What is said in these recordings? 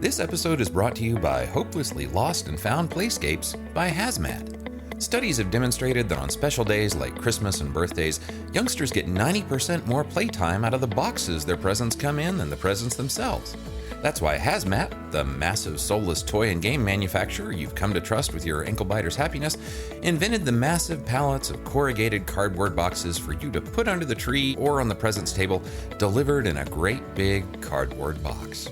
This episode is brought to you by Hopelessly Lost and Found Playscapes by Hazmat. Studies have demonstrated that on special days like Christmas and birthdays, youngsters get 90% more playtime out of the boxes their presents come in than the presents themselves. That's why Hazmat, the massive soulless toy and game manufacturer you've come to trust with your ankle biter's happiness, invented the massive pallets of corrugated cardboard boxes for you to put under the tree or on the presents table, delivered in a great big cardboard box.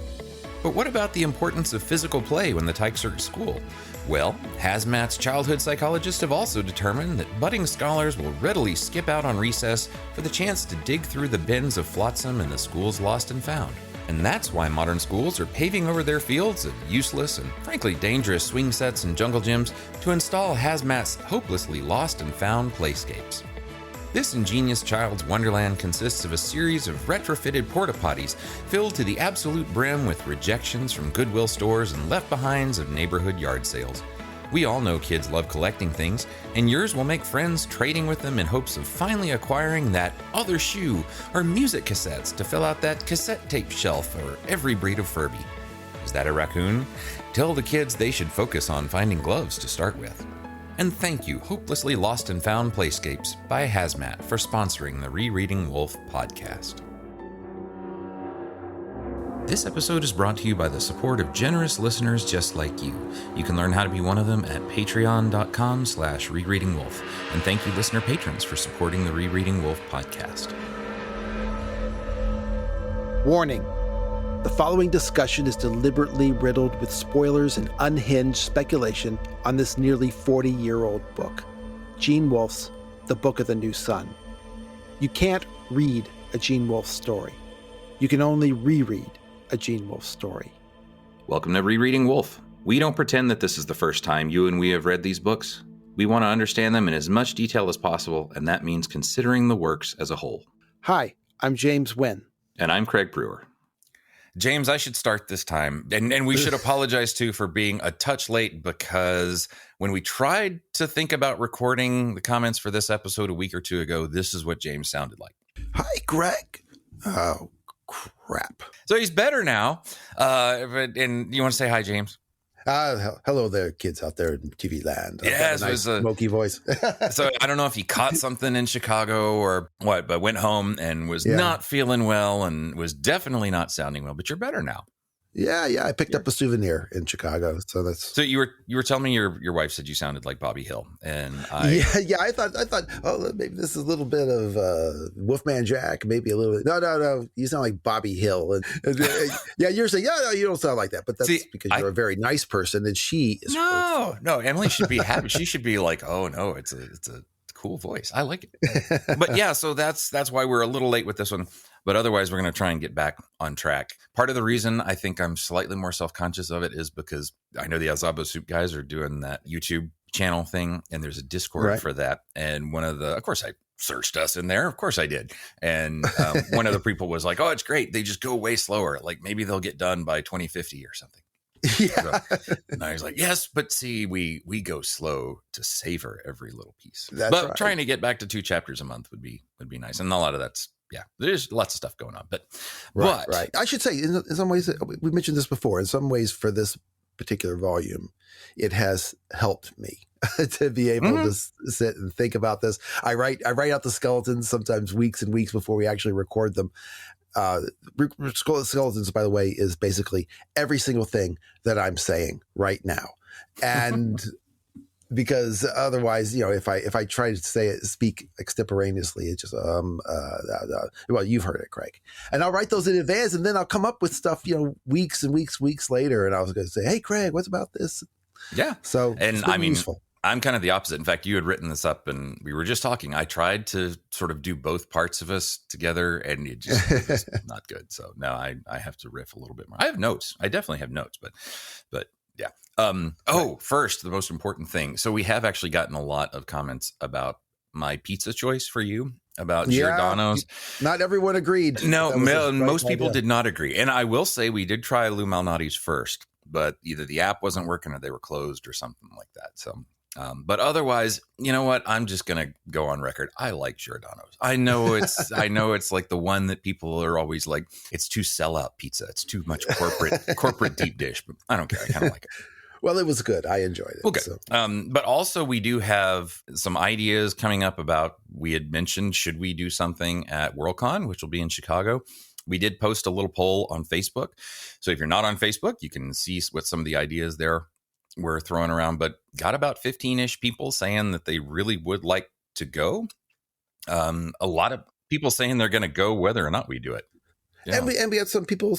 But what about the importance of physical play when the tykes are at school? Well, Hazmat's childhood psychologists have also determined that budding scholars will readily skip out on recess for the chance to dig through the bins of flotsam in the school's lost and found. And that's why modern schools are paving over their fields of useless and frankly dangerous swing sets and jungle gyms to install Hazmat's hopelessly lost and found playscapes. This ingenious child's wonderland consists of a series of retrofitted porta-potties filled to the absolute brim with rejections from Goodwill stores and left-behinds of neighborhood yard sales. We all know kids love collecting things, and yours will make friends trading with them in hopes of finally acquiring that other shoe or music cassettes to fill out that cassette tape shelf for every breed of Furby. Is that a raccoon? Tell the kids they should focus on finding gloves to start with. And thank you, Hopelessly Lost and Found Playscapes by Hazmat, for sponsoring the Rereading Wolfe podcast. This episode is brought to you by the support of generous listeners just like you. You can learn how to be one of them at patreon.com/rereadingwolf. And thank you, listener patrons, for supporting the Rereading Wolfe podcast. Warning. The following discussion is deliberately riddled with spoilers and unhinged speculation on this nearly 40-year-old book, Gene Wolfe's The Book of the New Sun. You can't read a Gene Wolfe story. You can only reread a Gene Wolfe story. Welcome to Rereading Wolfe. We don't pretend that this is the first time you and we have read these books. We want to understand them in as much detail as possible, and that means considering the works as a whole. Hi, I'm James Wynn. And I'm Craig Brewer. James, I should start this time, and we should apologize, too, for being a touch late, because when we tried to think about recording the comments for this episode a week or two ago, this is what James sounded like. Hi, Greg. Oh, crap. So he's better now, and you want to say hi, James? Hello there, kids out there in TV land. Yes, nice smoky voice. So I don't know if he caught something in Chicago or what, but went home and was not feeling well and was definitely not sounding well. But you're better now. Yeah. I picked up a souvenir in Chicago, so that's. So you were telling me your wife said you sounded like Bobby Hill, and I thought oh, maybe this is a little bit of Wolfman Jack, maybe a little bit. No, you sound like Bobby Hill, and you're saying no, you don't sound like that, but that's because you're a very nice person, and she is. No, Emily should be happy. She should be like, oh no, it's a cool voice. I like it. But yeah, so that's why we're a little late with this one. But otherwise, we're going to try and get back on track. Part of the reason I think I'm slightly more self-conscious of it is because I know the Azabo Soup guys are doing that YouTube channel thing, and there's a Discord for that. And of course, I searched us in there. Of course I did. And one of the people was like, oh, it's great. They just go way slower. Like maybe they'll get done by 2050 or something. Yeah. So, and I was like, yes, but see, we go slow to savor every little piece. But trying to get back to 2 chapters a month would be nice. And a lot of that's, there's lots of stuff going on, but right. I should say in some ways, we mentioned this before, in some ways for this particular volume, it has helped me to be able to sit and think about this. I write out the skeletons sometimes weeks and weeks before we actually record them. Skeletons, by the way, is basically every single thing that I'm saying right now. And because otherwise, if I try to speak extemporaneously, it's just well, you've heard it, Craig. And I'll write those in advance, and then I'll come up with stuff, weeks and weeks later, and I was going to say, "Hey, Craig, what's about this?" Yeah. So, and I mean, useful. I'm kind of the opposite. In fact, you had written this up, and we were just talking. I tried to sort of do both parts of us together, and it was not good. So now I have to riff a little bit more. I have notes. I definitely have notes, but yeah. First, the most important thing. So we have actually gotten a lot of comments about my pizza choice for you, about Giordano's. Not everyone agreed. No, most people did not agree. And I will say we did try Lou Malnati's first, but either the app wasn't working or they were closed or something like that. So But otherwise, you know what? I'm just gonna go on record. I like Giordano's. I know it's like the one that people are always like, it's too sellout pizza. It's too much corporate deep dish. But I don't care. I kind of like it. Well, it was good. I enjoyed it. Well, good. So. But also we do have some ideas coming up about, we had mentioned, should we do something at Worldcon, which will be in Chicago? We did post a little poll on Facebook. So if you're not on Facebook, you can see what some of the ideas there we're throwing around, but got about 15-ish people saying that they really would like to go. A lot of people saying they're going to go whether or not we do it. Yeah. And we had some people,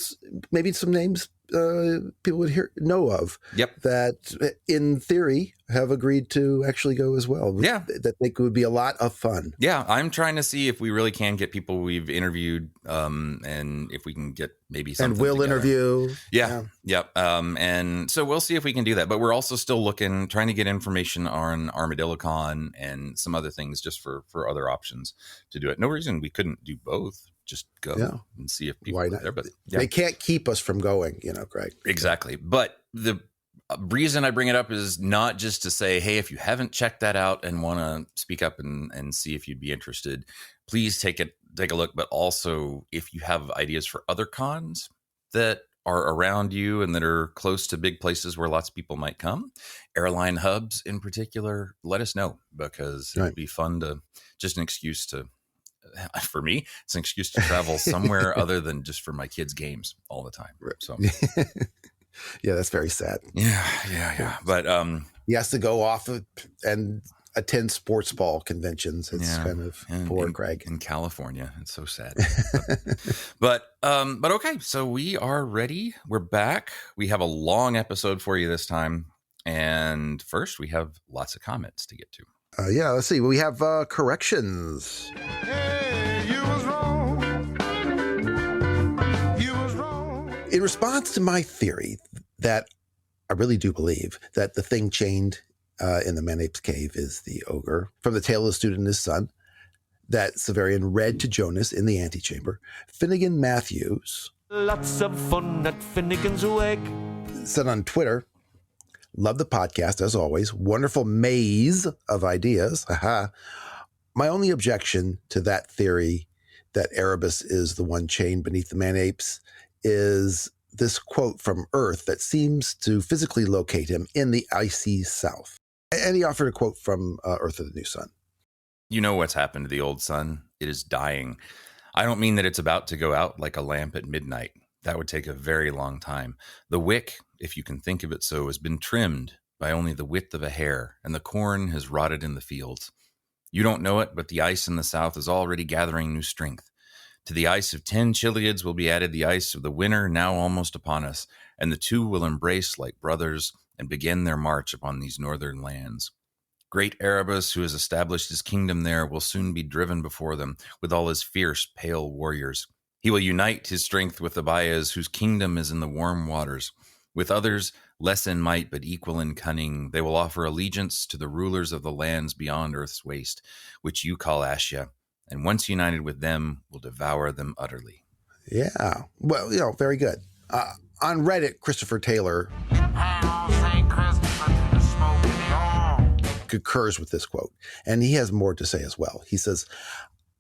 maybe some names people would know of. Yep. That in theory have agreed to actually go as well. Yeah. That they would be a lot of fun. Yeah. I'm trying to see if we really can get people we've interviewed, and if we can get maybe something. And we'll together. Interview. Yeah. Yep. And so we'll see if we can do that. But we're also still trying to get information on ArmadilloCon and some other things just for other options to do it. No reason we couldn't do both. Just go and see if people are there. But they can't keep us from going, Greg. Exactly. But the reason I bring it up is not just to say, hey, if you haven't checked that out and want to speak up and see if you'd be interested, please take a look. But also, if you have ideas for other cons that are around you and that are close to big places where lots of people might come, airline hubs in particular, let us know, because it would be fun to, just an excuse to, for me, it's an excuse to travel somewhere other than just for my kids' games all the time. So, yeah, that's very sad. Yeah. But he has to go off and attend sports ball conventions. It's kind of poor Craig in California. It's so sad. But okay. So we are ready. We're back. We have a long episode for you this time, and first we have lots of comments to get to. Let's see. We have corrections. Hey, you was wrong. You was wrong. In response to my theory that I really do believe that the thing chained in the Man-Ape's cave is the ogre from the Tale of the Student and His Son that Severian read to Jonas in the antechamber, Finnegan Matthews, Lots of fun at Finnegan's Wake, said on Twitter, "Love the podcast, as always. Wonderful maze of ideas. Haha. My only objection to that theory that Erebus is the one chained beneath the Man-Apes is this quote from Earth that seems to physically locate him in the icy south." And he offered a quote from Earth of the New Sun. You know what's happened to the old sun? It is dying. I don't mean that it's about to go out like a lamp at midnight. That would take a very long time. The wick, if you can think of it so, has been trimmed by only the width of a hair, and the corn has rotted in the fields. You don't know it, but the ice in the south is already gathering new strength. To the ice of 10 Chiliads will be added the ice of the winter now almost upon us, and the two will embrace like brothers and begin their march upon these northern lands. Great Erebus, who has established his kingdom there, will soon be driven before them with all his fierce, pale warriors. He will unite his strength with the Bayas, whose kingdom is in the warm waters. With others, less in might but equal in cunning, they will offer allegiance to the rulers of the lands beyond earth's waste, which you call Ashia, and once united with them, will devour them utterly. Yeah. Well, very good. On Reddit, Christopher Taylor concurs with this quote, and he has more to say as well. He says,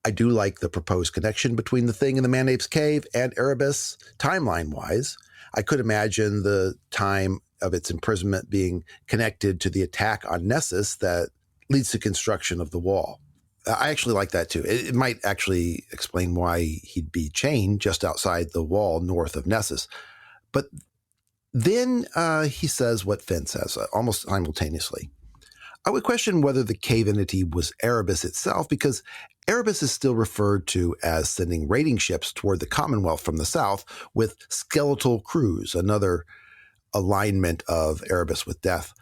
"I do like the proposed connection between the thing in the Man-Ape's cave and Erebus, timeline-wise. I could imagine the time of its imprisonment being connected to the attack on Nessus that leads to construction of the wall." I actually like that too. It might actually explain why he'd be chained just outside the wall north of Nessus. But then he says what Finn says almost simultaneously. "I would question whether the cave entity was Erebus itself, because Erebus is still referred to as sending raiding ships toward the Commonwealth from the south with skeletal crews, another alignment of Erebus with death.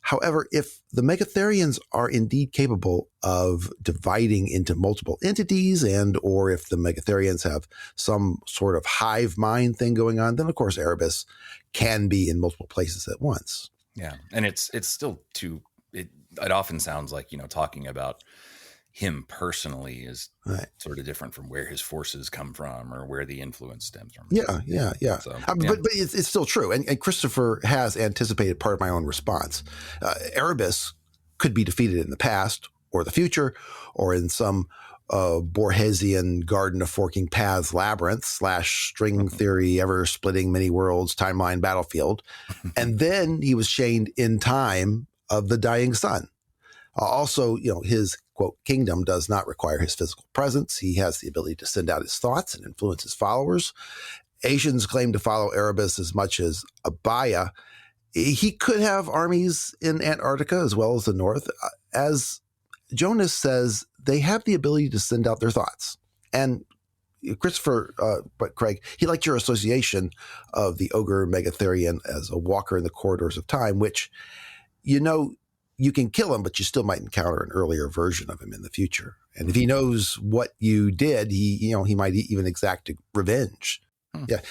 However, if the Megatherians are indeed capable of dividing into multiple entities, and or if the Megatherians have some sort of hive mind thing going on, then of course Erebus can be in multiple places at once." Yeah, and it's still too. It often sounds like, talking about him personally is sort of different from where his forces come from or where the influence stems from. Yeah. So, But it's still true. And Christopher has anticipated part of my own response. Erebus could be defeated in the past or the future, or in some Borgesian Garden of Forking Paths labyrinth / string theory, ever-splitting many worlds timeline battlefield. And then he was chained in time of the dying sun. Also, his, quote, kingdom does not require his physical presence. He has the ability to send out his thoughts and influence his followers. Asians claim to follow Erebus as much as Abaya. He could have armies in Antarctica as well as the North. As Jonas says, they have the ability to send out their thoughts. And Christopher, but Craig, he liked your association of the ogre Megatherian as a walker in the corridors of time, which, you can kill him, but you still might encounter an earlier version of him in the future. And if he knows what you did, he might even exact revenge. Yeah.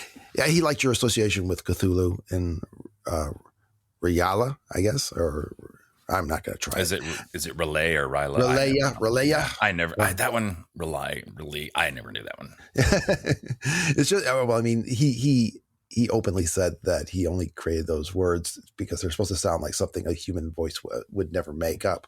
He liked your association with Cthulhu and Rayala, I guess, or I'm not going to try. Is it Relay or Ryla? Relaya. I never that one. Relay. I never knew that one. It's just, well, I mean, he openly said that he only created those words because they're supposed to sound like something a human voice would never make up.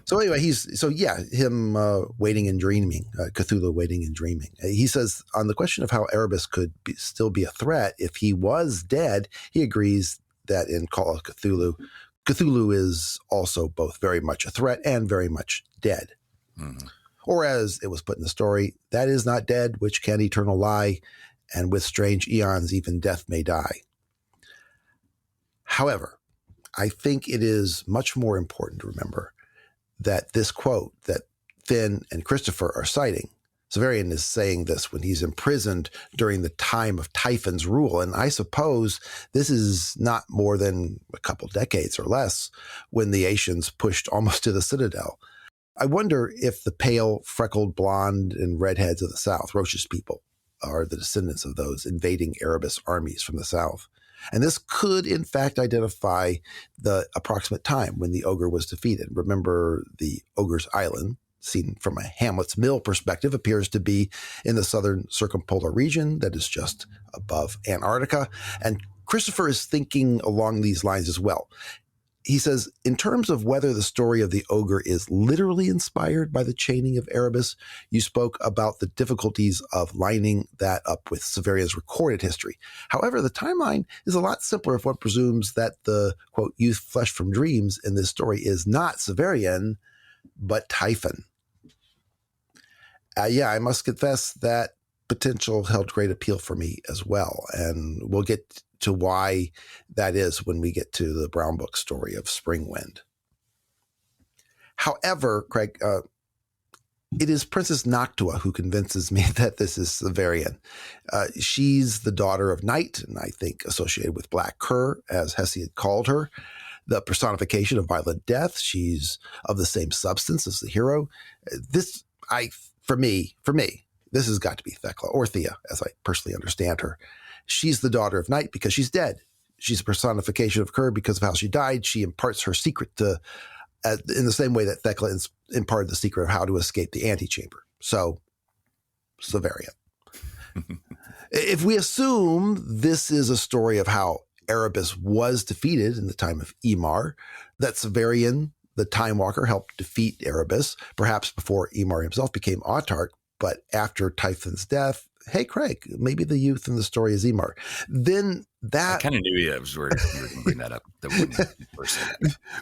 So anyway, him waiting and dreaming, Cthulhu waiting and dreaming. He says on the question of how Erebus could still be a threat if he was dead, he agrees that in Call of Cthulhu, Cthulhu is also both very much a threat and very much dead. Mm-hmm. Or as it was put in the story, that is not dead, which can eternal lie, and with strange eons even death may die. However, I think it is much more important to remember that this quote that Finn and Christopher are citing, Severian is saying this when he's imprisoned during the time of Typhon's rule. And I suppose this is not more than a couple decades or less when the Asians pushed almost to the Citadel. I wonder if the pale, freckled, blonde, and redheads of the South, Roche's people, are the descendants of those invading Erebus armies from the South. And this could, in fact, identify the approximate time when the ogre was defeated. Remember, the ogre's island, seen from a Hamlet's Mill perspective, appears to be in the southern circumpolar region that is just above Antarctica. And Christopher is thinking along these lines as well. He says, in terms of whether the story of the ogre is literally inspired by the chaining of Erebus, you spoke about the difficulties of lining that up with Severian's recorded history. However, the timeline is a lot simpler if one presumes that the, quote, youth flesh from dreams in this story is not Severian, but Typhon. I must confess that potential held great appeal for me as well. And we'll get to why that is when we get to the Brown Book story of Springwind. However, Craig, it is Princess Noctua who convinces me that this is Severian. She's the daughter of Night, and I think associated with Black Cur, as Hesiod called her, the personification of violent death. She's of the same substance as the hero. For me, this has got to be Thecla, or Thea, as I personally understand her. She's the daughter of Night because she's dead. She's a personification of Cur because of how she died. She imparts her secret in the same way that Thecla imparted the secret of how to escape the antechamber. So, Severian. If we assume this is a story of how Erebus was defeated in the time of Emar, that Severian, the Time Walker, helped defeat Erebus, perhaps before Emar himself became autarch, but after Typhon's death, hey, Craig, maybe the youth in the story is Emar. Then that... I kind of knew you were going to bring that up.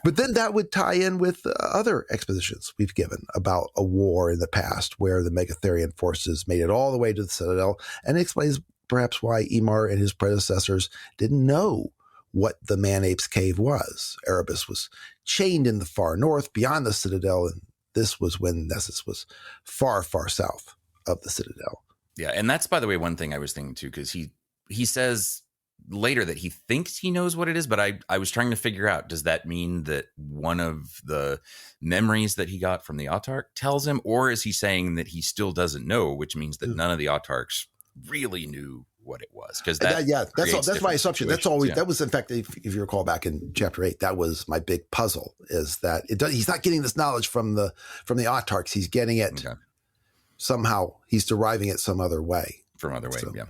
But then that would tie in with other expositions we've given about a war in the past where the Megatherian forces made it all the way to the Citadel, and it explains perhaps why Emar and his predecessors didn't know what the Man-Apes Cave was. Erebus was chained in the far north beyond the Citadel, and this was when Nessus was far, far south of the Citadel. Yeah, and that's, by the way, one thing I was thinking too, because he says later that he thinks he knows what it is, but I was trying to figure out, does that mean that one of the memories that he got from the autarch tells him, or is he saying that he still doesn't know, which means that none of the autarchs really knew what it was? Because that's my assumption. That's always that was, in fact, if you recall back in chapter 8, that was my big puzzle, is that he's not getting this knowledge from the autarchs. He's getting it somehow. He's deriving it some other way. From other way, yeah.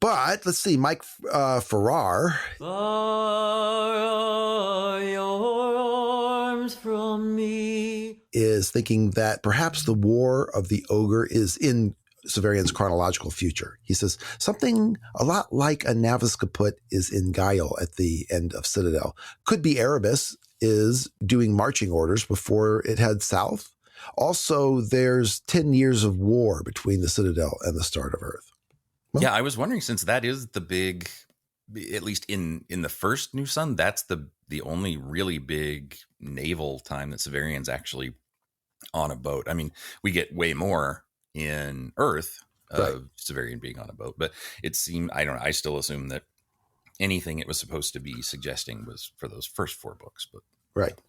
But let's see, Mike Farrar Far are your arms from me. is thinking that perhaps the War of the Ogre is in Severian's chronological future. He says something a lot like a Navis kaput is in Guile at the end of Citadel. Could be Erebus is doing marching orders before it heads south. Also, there's 10 years of war between the Citadel and the start of Earth. Well, yeah, I was wondering, since that is the big, at least in the first New Sun, that's the only really big naval time that Severian's actually on a boat. I mean, we get way more in Earth of Severian being on a boat, but it seemed, I don't know, I still assume that anything it was supposed to be suggesting was for those first 4 books. But right.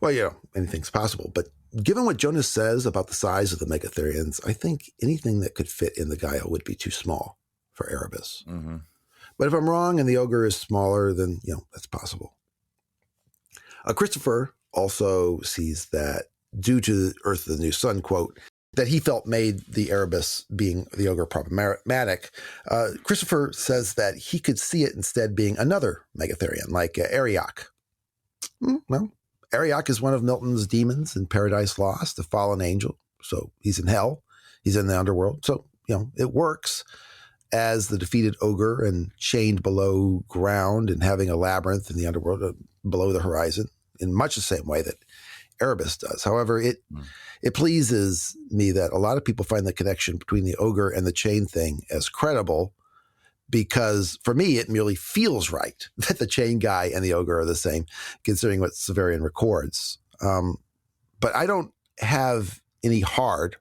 Well, anything's possible. But given what Jonas says about the size of the Megatherians, I think anything that could fit in the Gaia would be too small for Erebus. mm-hmm. But if I'm wrong and the Ogre is smaller, then, that's possible. Christopher also sees that due to Earth of the New Sun, quote, that he felt made the Erebus being the Ogre problematic. Christopher says that he could see it instead being another Megatherian, like Ariok. Well, Ariok is one of Milton's demons in Paradise Lost, a fallen angel. So he's in hell. He's in the underworld. So, it works as the defeated ogre and chained below ground and having a labyrinth in the underworld below the horizon in much the same way that Erebus does. However, it pleases me that a lot of people find the connection between the ogre and the chain thing as credible, because for me, it merely feels right that the chain guy and the ogre are the same, considering what Severian records. But I don't have any hard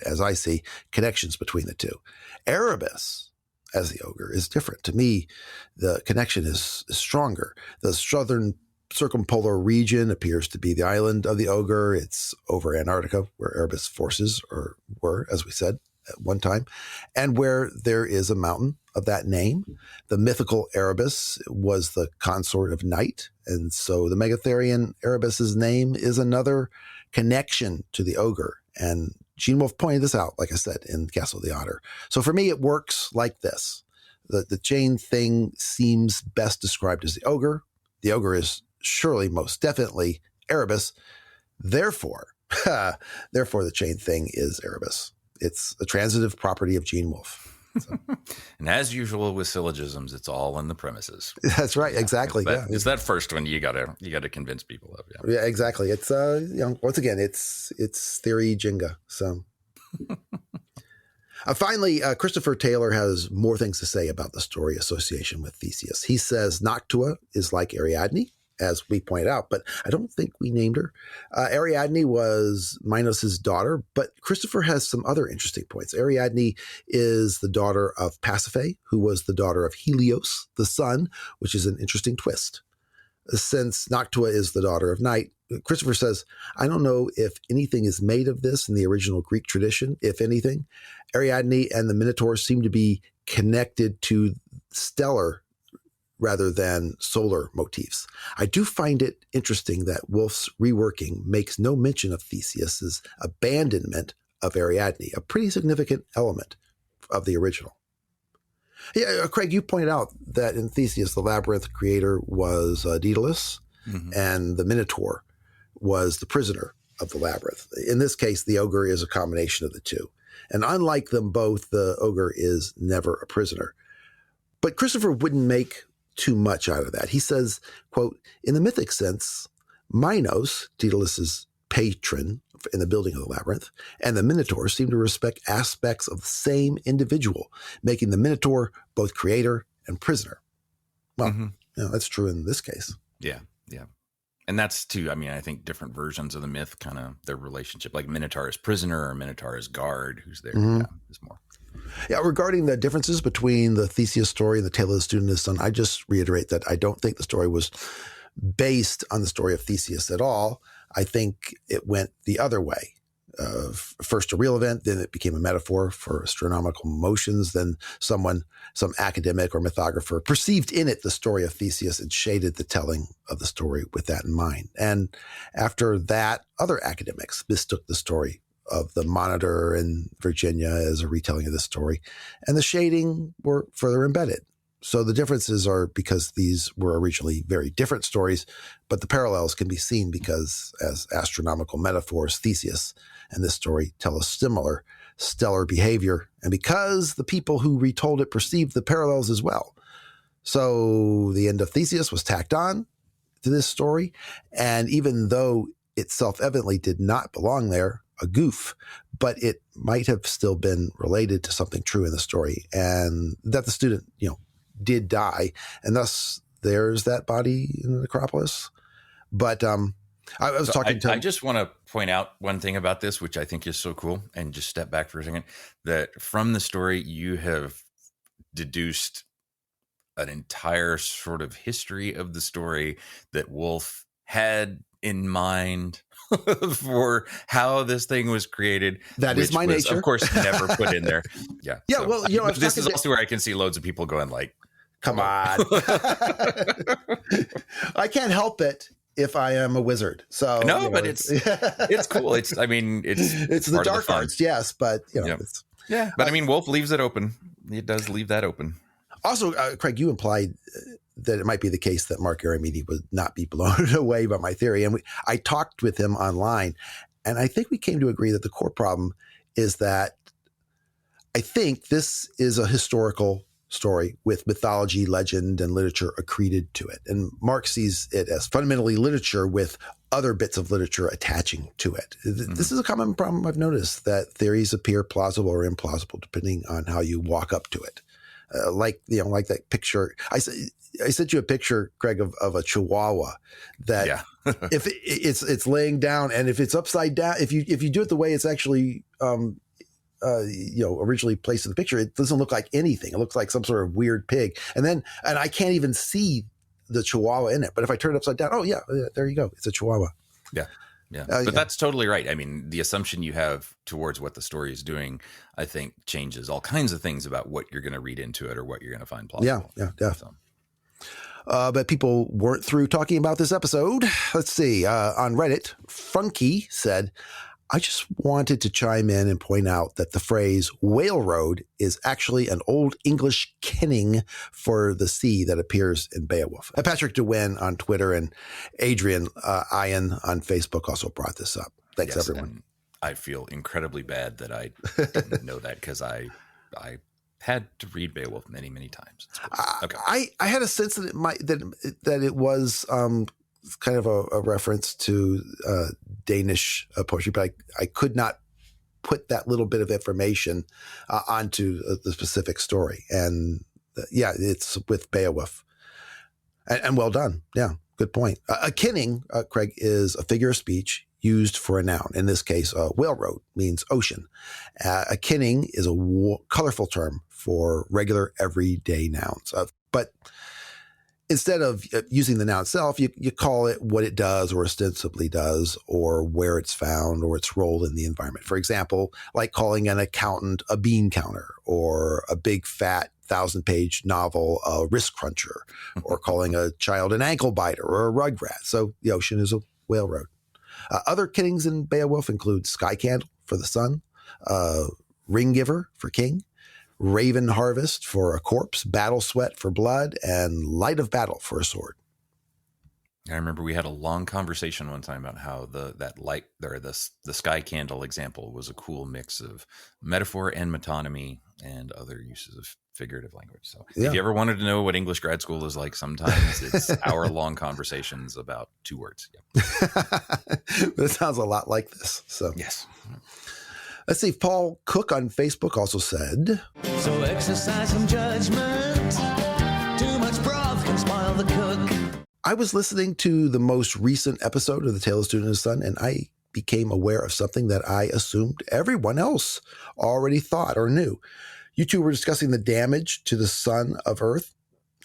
as I see, connections between the two. Erebus, as the ogre, is different. To me, the connection is stronger. The southern circumpolar region appears to be the island of the ogre. It's over Antarctica, where Erebus forces were, as we said, at one time, and where there is a mountain of that name. The mythical Erebus was the consort of night, and so the Megatherian Erebus's name is another connection to the ogre. And Gene Wolfe pointed this out, like I said, in Castle of the Otter. So for me, it works like this. The chain thing seems best described as the ogre. The ogre is surely most definitely Erebus. Therefore, the chain thing is Erebus. It's a transitive property of Gene Wolfe. So. And as usual with syllogisms, it's all in the premises. That's right. Exactly. It's that first one you gotta convince people of. Yeah, exactly. It's once again, it's theory Jenga. So finally, Christopher Taylor has more things to say about the story association with Theseus. He says Noctua is like Ariadne, as we pointed out, but I don't think we named her. Ariadne was Minos's daughter, but Christopher has some other interesting points. Ariadne is the daughter of Pasiphae, who was the daughter of Helios, the sun, which is an interesting twist. Since Noctua is the daughter of night, Christopher says, I don't know if anything is made of this in the original Greek tradition, if anything. Ariadne and the Minotaur seem to be connected to stellar rather than solar motifs. I do find it interesting that Wolfe's reworking makes no mention of Theseus's abandonment of Ariadne, a pretty significant element of the original. Yeah, Craig, you pointed out that in Theseus, the labyrinth creator was Daedalus, and the Minotaur was the prisoner of the labyrinth. In this case, the ogre is a combination of the two. And unlike them both, the ogre is never a prisoner. But Christopher wouldn't make too much out of that. He says, quote, in the mythic sense, Minos, Daedalus's patron in the building of the labyrinth, and the Minotaur seem to respect aspects of the same individual, making the Minotaur both creator and prisoner. Well, that's true in this case. Yeah. And that's too, I mean, I think different versions of the myth, kind of their relationship, like Minotaur is prisoner or Minotaur is guard, who's there. Yeah, there's more. Yeah, regarding the differences between the Theseus story and the Tale of the Student and his Son, I just reiterate that I don't think the story was based on the story of Theseus at all. I think it went the other way. First a real event, then it became a metaphor for astronomical motions, then some academic or mythographer perceived in it the story of Theseus and shaded the telling of the story with that in mind. And after that, other academics mistook the story of the Monitor in Virginia as a retelling of this story, and the shading were further embedded. So the differences are because these were originally very different stories, but the parallels can be seen because, as astronomical metaphors, Theseus and this story tell a similar stellar behavior, and because the people who retold it perceived the parallels as well. So the end of Theseus was tacked on to this story, and even though it self-evidently did not belong there, a goof, but it might have still been related to something true in the story, and that the student, did die, and thus there's that body in the necropolis. But I was talking to... I just want to point out one thing about this, which I think is so cool, and just step back for a second, that from the story you have deduced an entire sort of history of the story that Wolfe had in mind for how this thing was created. That is my nature. Of course, never put in there. Yeah. Yeah. So, well, this is also where I can see loads of people going like, come on. I can't help it if I am a wizard. So no, but it's cool. It's the dark arts. Yes. But it's, yeah, but I mean, Wolfe leaves it open. It does leave that open. Also, Craig, you implied that it might be the case that Mark Aramidi would not be blown away by my theory. And I talked with him online, and I think we came to agree that the core problem is that I think this is a historical story with mythology, legend, and literature accreted to it. And Mark sees it as fundamentally literature with other bits of literature attaching to it. Mm-hmm. This is a common problem I've noticed, that theories appear plausible or implausible depending on how you walk up to it. Like that picture. I sent you a picture, Craig, of a Chihuahua that if it's laying down, and if it's upside down, if you do it the way it's actually originally placed in the picture, it doesn't look like anything. It looks like some sort of weird pig. And I can't even see the Chihuahua in it. But if I turn it upside down, there you go. It's a Chihuahua. Yeah. Yeah. But that's totally right. I mean, the assumption you have towards what the story is doing, I think, changes all kinds of things about what you're going to read into it or what you're going to find plausible. Yeah. So. But people weren't through talking about this episode. Let's see. On Reddit, Funky said, I just wanted to chime in and point out that the phrase whale road is actually an Old English kenning for the sea that appears in Beowulf. And Patrick DeWin on Twitter and Adrian Ian on Facebook also brought this up. Thanks, everyone. I feel incredibly bad that I didn't know that, because I had to read Beowulf many, many times. Okay. I had a sense that it was kind of a reference to Danish poetry, but I could not put that little bit of information onto the specific story. And it's with Beowulf. And well done. Yeah, good point. A kenning, Craig, is a figure of speech used for a noun. In this case, whale road means ocean. A kenning is a colorful term for regular everyday nouns. But instead of using the noun itself, you call it what it does or ostensibly does, or where it's found, or its role in the environment. For example, like calling an accountant a bean counter, or a big fat 1,000-page novel a wrist cruncher, or calling a child an ankle biter or a rug rat. So the ocean is a whale road. Other kennings in Beowulf include sky candle for the sun, ring giver for king, raven harvest for a corpse, battle sweat for blood, and light of battle for a sword. I remember we had a long conversation one time about how that light, or the sky candle example, was a cool mix of metaphor and metonymy and other uses of figurative language. So if you ever wanted to know what English grad school is like, sometimes it's hour-long conversations about 2 words. Yeah. It sounds a lot like this. So yes. Let's see. Paul Cook on Facebook also said, So exercise some judgment. Too much broth can spoil the cook. I was listening to the most recent episode of The Tale of Student and His Son, and I became aware of something that I assumed everyone else already thought or knew. You two were discussing the damage to the sun of Earth,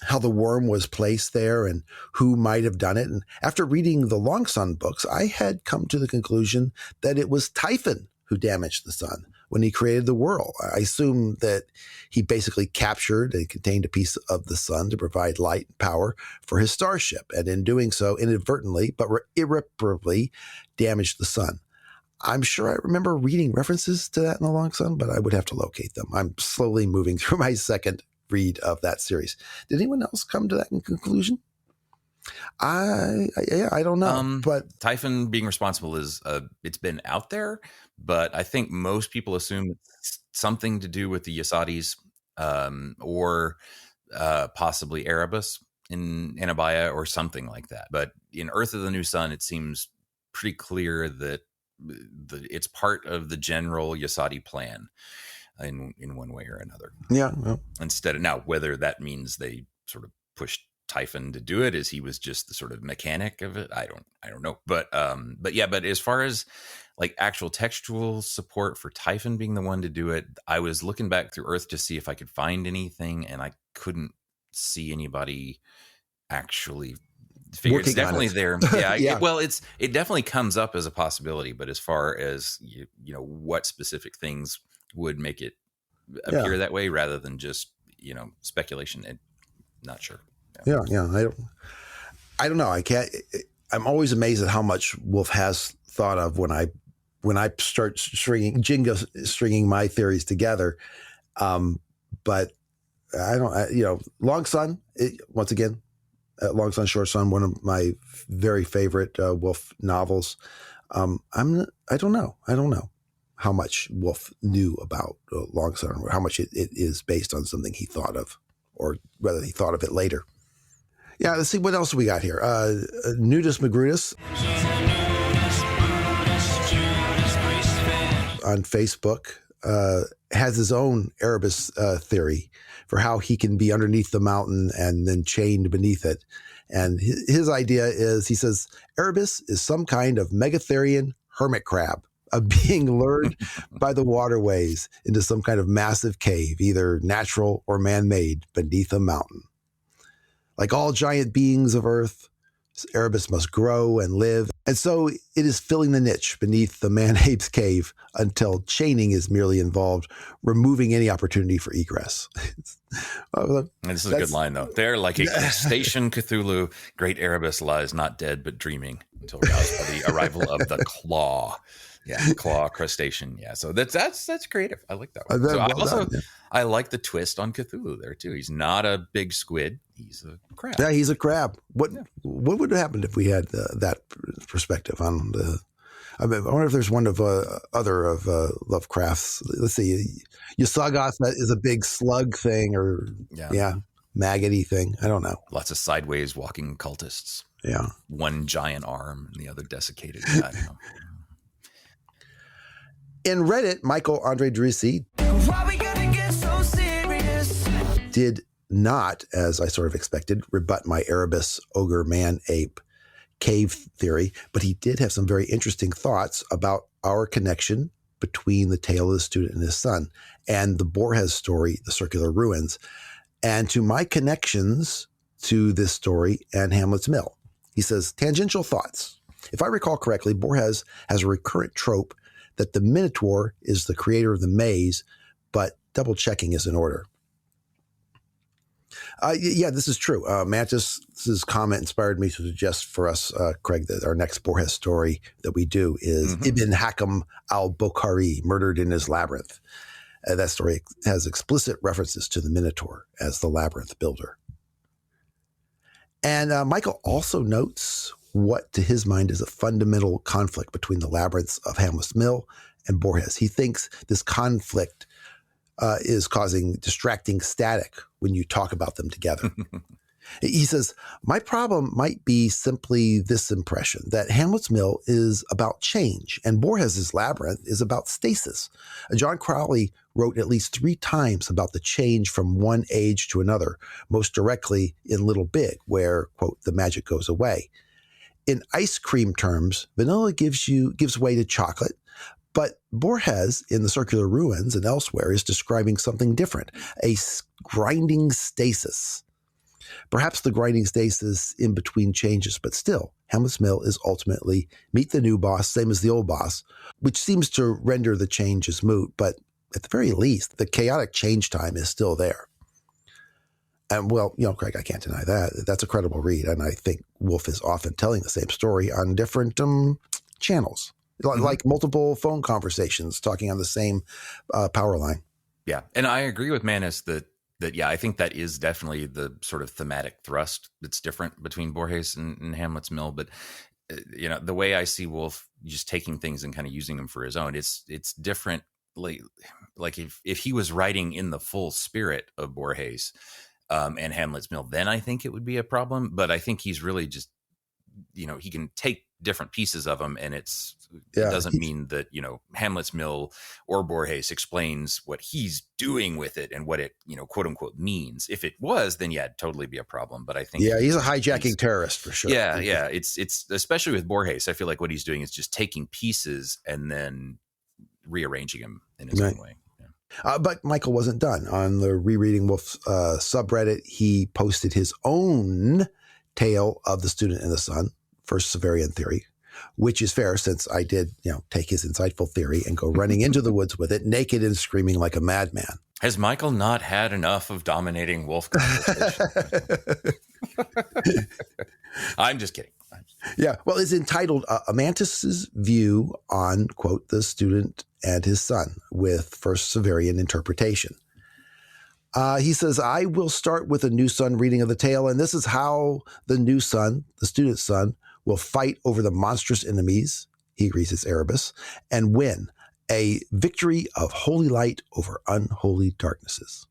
how the worm was placed there, and who might have done it. And after reading the Long Sun books, I had come to the conclusion that it was Typhon who damaged the sun when he created the world. I assume that he basically captured and contained a piece of the sun to provide light and power for his starship, and in doing so, inadvertently but irreparably damaged the sun. I'm sure I remember reading references to that in The Long Sun, but I would have to locate them. I'm slowly moving through my second read of that series. Did anyone else come to that conclusion? I don't know. But Typhon being responsible is it's been out there, but I think most people assume it's something to do with the Yasadis or possibly Erebus in Anabaya or something like that. But in Earth of the New Sun, it seems pretty clear that it's part of the general Yasadi plan in one way or another. Yeah. Well. Instead of now, whether that means they sort of pushed Typhon to do it, as he was just the sort of mechanic of it, I don't know. But as far as like actual textual support for Typhon being the one to do it, I was looking back through Earth to see if I could find anything, and I couldn't see anybody actually figure. It's definitely there. Yeah. Yeah. It definitely comes up as a possibility, but as far as you know what specific things would make it appear that way rather than just speculation, not sure. Yeah. I don't know. I can't. I'm always amazed at how much Wolfe has thought of when I start stringing my theories together. But I don't. Long Sun. Once again, Long Sun, Short Sun, one of my very favorite Wolfe novels. I don't know how much Wolfe knew about Long Sun, or how much it is based on something he thought of, or whether he thought of it later. Yeah, let's see what else we got here. Nudus Magrutus on Facebook has his own Erebus theory for how he can be underneath the mountain and then chained beneath it. And his idea is, he says, Erebus is some kind of Megatherian hermit crab, a being lured by the waterways into some kind of massive cave, either natural or man-made, beneath a mountain. Like all giant beings of Earth, Erebus must grow and live, and so it is filling the niche beneath the man-ape's cave until chaining is merely involved, removing any opportunity for egress. This is a good line, though. They're like a crustacean Cthulhu. Great Erebus lies not dead but dreaming until roused by the arrival of the claw. Yeah, claw crustacean. Yeah, so that's creative. I like that one. I like the twist on Cthulhu there too. He's not a big squid. He's a crab. Yeah, he's a crab. What would have happened if we had that perspective on the? I wonder if there's one of other of Lovecraft's. Let's see, Yusagos, that is a big slug thing, or maggoty thing. I don't know. Lots of sideways walking cultists. Yeah, one giant arm and the other desiccated. I don't know. In Reddit, Michael Andre Drissi did not, as I sort of expected, rebut my Erebus ogre man ape cave theory, but he did have some very interesting thoughts about our connection between the tale of the student and his son and the Borges story, The Circular Ruins, and to my connections to this story and Hamlet's Mill. He says, tangential thoughts. If I recall correctly, Borges has a recurrent trope that the Minotaur is the creator of the maze, but double-checking is in order. Yeah, this is true. Mantis's comment inspired me to suggest for us, Craig, that our next Borges story that we do is Ibn Hakam al-Bukhari, Murdered in His Labyrinth. That story has explicit references to the Minotaur as the labyrinth builder. And Michael also notes what, to his mind, is a fundamental conflict between the labyrinths of Hamlet's Mill and Borges. He thinks this conflict is causing distracting static when you talk about them together. He says, my problem might be simply this impression, that Hamlet's Mill is about change and Borges's Labyrinth is about stasis. John Crowley wrote at least 3 times about the change from one age to another, most directly in Little Big, where, quote, the magic goes away. In ice cream terms, vanilla gives way to chocolate, but Borges, in The Circular Ruins and elsewhere, is describing something different, a grinding stasis. Perhaps the grinding stasis in between changes, but still, Hamlet's Mill is ultimately meet the new boss, same as the old boss, which seems to render the changes moot, but at the very least, the chaotic change time is still there. And well, Craig, I can't deny that. That's a credible read, and I think Wolfe is often telling the same story on different channels. like multiple phone conversations talking on the same power line. Yeah. And I agree with Manus that yeah, I think that is definitely the sort of thematic thrust that's different between Borges and Hamlet's Mill. But, the way I see Wolfe just taking things and kind of using them for his own, it's different. Like if he was writing in the full spirit of Borges and Hamlet's Mill, then I think it would be a problem. But I think he's really just, he can take different pieces of them, and it doesn't mean that, Hamlet's Mill or Borges explains what he's doing with it and what it, quote unquote means. If it was, then yeah, it'd totally be a problem. But I think he's a hijacking terrorist for sure. Yeah. It's especially with Borges, I feel like what he's doing is just taking pieces and then rearranging them in his own way. Yeah. But Michael wasn't done. On the Rereading Wolfe subreddit, he posted his own tale of the student and the sun, first Severian theory, which is fair since I did, take his insightful theory and go running into the woods with it, naked and screaming like a madman. Has Michael not had enough of dominating Wolfe conversation? I'm just kidding. Yeah. Well, it's entitled Amantis's View on, quote, the student and his son with first Severian interpretation. He says, I will start with a new son reading of the tale, and this is how the new son, the student's son, will fight over the monstrous enemies, he agrees it's Erebus, and win a victory of holy light over unholy darknesses.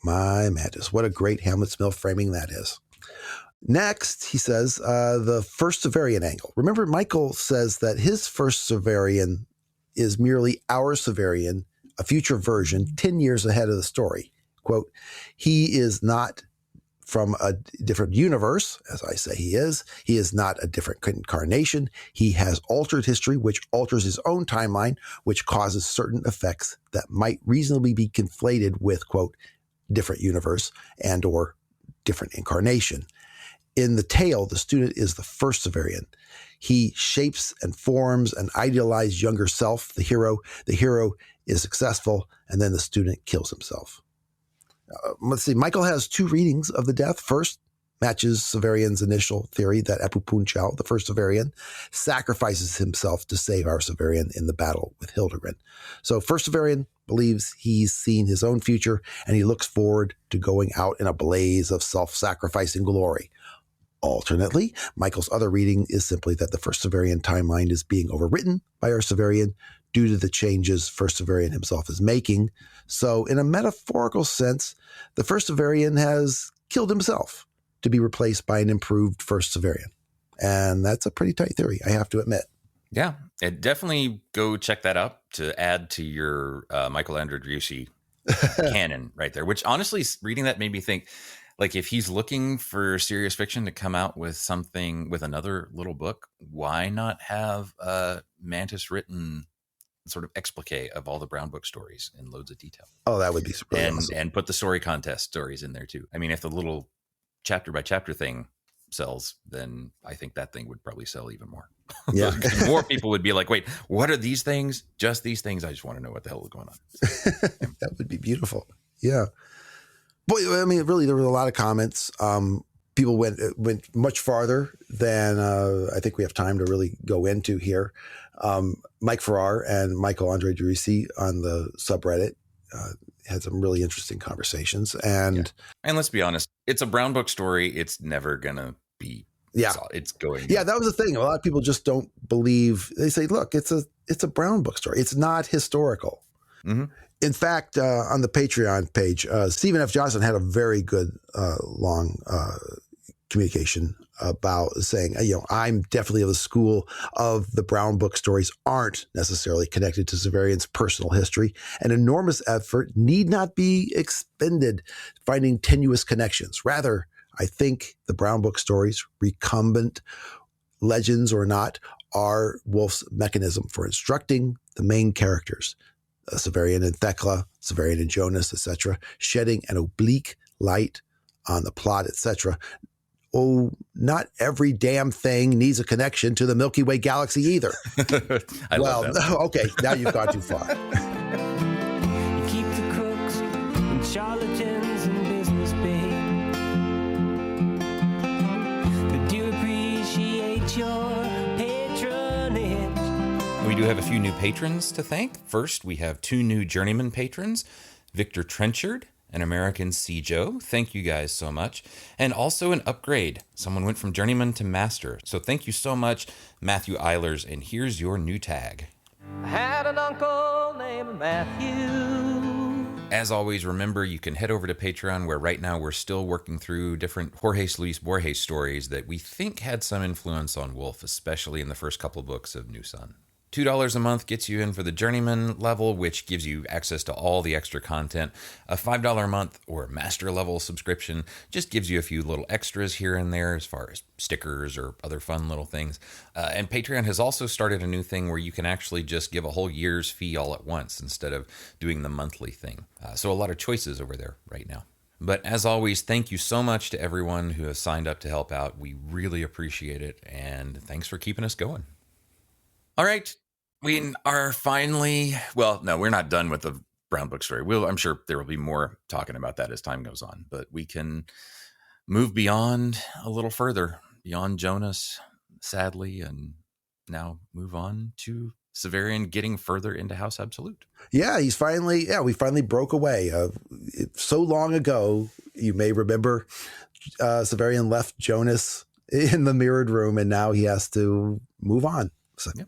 My Mantis, what a great Hamlet's Mill framing that is. Next, he says, the first Severian angle. Remember, Michael says that his first Severian is merely our Severian, a future version, 10 years ahead of the story. Quote, he is not from a different universe, as I say he is. He is not a different incarnation. He has altered history, which alters his own timeline, which causes certain effects that might reasonably be conflated with, quote, different universe and or different incarnation. In the tale, the student is the first Severian. He shapes and forms an idealized younger self, the hero. The hero is successful, and then the student kills himself. Let's see. Michael has two readings of the death. First matches Severian's initial theory that Epupunchau, the first Severian, sacrifices himself to save our Severian in the battle with Hildegard. So first Severian believes he's seen his own future, and he looks forward to going out in a blaze of self-sacrificing glory. Alternately, Michael's other reading is simply that the first Severian timeline is being overwritten by our Severian due to the changes first Severian himself is making. So in a metaphorical sense, the first Severian has killed himself to be replaced by an improved first Severian. And that's a pretty tight theory, I have to admit. Yeah, and definitely go check that out to add to your Michael Andrew-Drusi canon right there, which honestly, reading that made me think, like, if he's looking for serious fiction to come out with something, with another little book, why not have Mantis written sort of explique of all the Brown Book stories in loads of detail? Oh, that would be super awesome. And put the story contest stories in there too. I mean, if the little chapter by chapter thing sells, then I think that thing would probably sell even more. Yeah. More people would be like, wait, what are these things? Just these things? I just want to know what the hell is going on. That would be beautiful. Yeah. But I mean, really, there were a lot of comments. People went much farther than I think we have time to really go into here. Mike Farrar and Michael Andrew-Drusi on the subreddit had some really interesting conversations. And let's be honest, it's a Brown Book story. It's never going to be. Yeah. It's going. Yeah, that was the thing. A lot of people just don't believe. They say, look, it's a Brown Book story. It's not historical. Mm-hmm. In fact, on the Patreon page, Stephen F. Johnson had a very good long communication about saying, I'm definitely of the school of the Brown Book stories aren't necessarily connected to Severian's personal history. An enormous effort need not be expended finding tenuous connections. Rather, I think the Brown Book stories, recumbent legends or not, are Wolfe's mechanism for instructing the main characters. Severian and Thecla, Severian and Jonas, etc., shedding an oblique light on the plot, etc. Oh, not every damn thing needs a connection to the Milky Way galaxy either. Love that. Okay, now you've gone too far. You keep the crooks and charlatans in business, babe. They do appreciate your patronage. We do have a few new patrons to thank. First, we have 2 new journeyman patrons, Victor Trenchard and American C. Joe. Thank you guys so much. And also an upgrade. Someone went from journeyman to master. So thank you so much, Matthew Eilers. And here's your new tag. I had an uncle named Matthew. As always, remember you can head over to Patreon, where right now we're still working through different Jorge Luis Borges stories that we think had some influence on Wolfe, especially in the first couple books of New Sun. $2 a month gets you in for the journeyman level, which gives you access to all the extra content. A $5 a month or master level subscription just gives you a few little extras here and there as far as stickers or other fun little things. And Patreon has also started a new thing where you can actually just give a whole year's fee all at once instead of doing the monthly thing. So a lot of choices over there right now. But as always, thank you so much to everyone who has signed up to help out. We really appreciate it. And thanks for keeping us going. All right, we are finally, well, no, we're not done with the Brown Book story. I'm sure there will be more talking about that as time goes on, but we can move beyond a little further, beyond Jonas, sadly, and now move on to Severian getting further into House Absolute. Yeah, we finally broke away. So long ago, you may remember, Severian left Jonas in the mirrored room, and now he has to move on. So. Yep.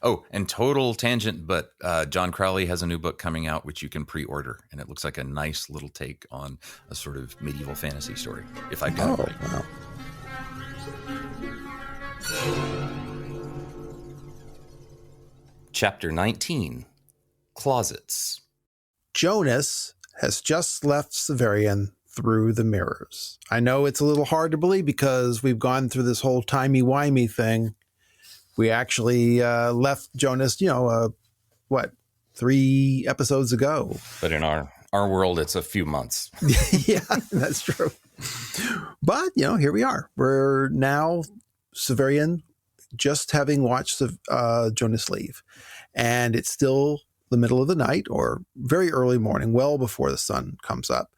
Oh, and total tangent, but John Crowley has a new book coming out, which you can pre-order, and it looks like a nice little take on a sort of medieval fantasy story, if I got it right. Wow. Chapter 19, Closets. Jonas has just left Severian through the mirrors. I know it's a little hard to believe because we've gone through this whole timey-wimey thing. We actually left Jonas, 3 episodes ago. But in our world, it's a few months. Yeah, that's true. But, here we are. We're now Severian, just having watched Jonas leave. And it's still the middle of the night or very early morning, well before the sun comes up.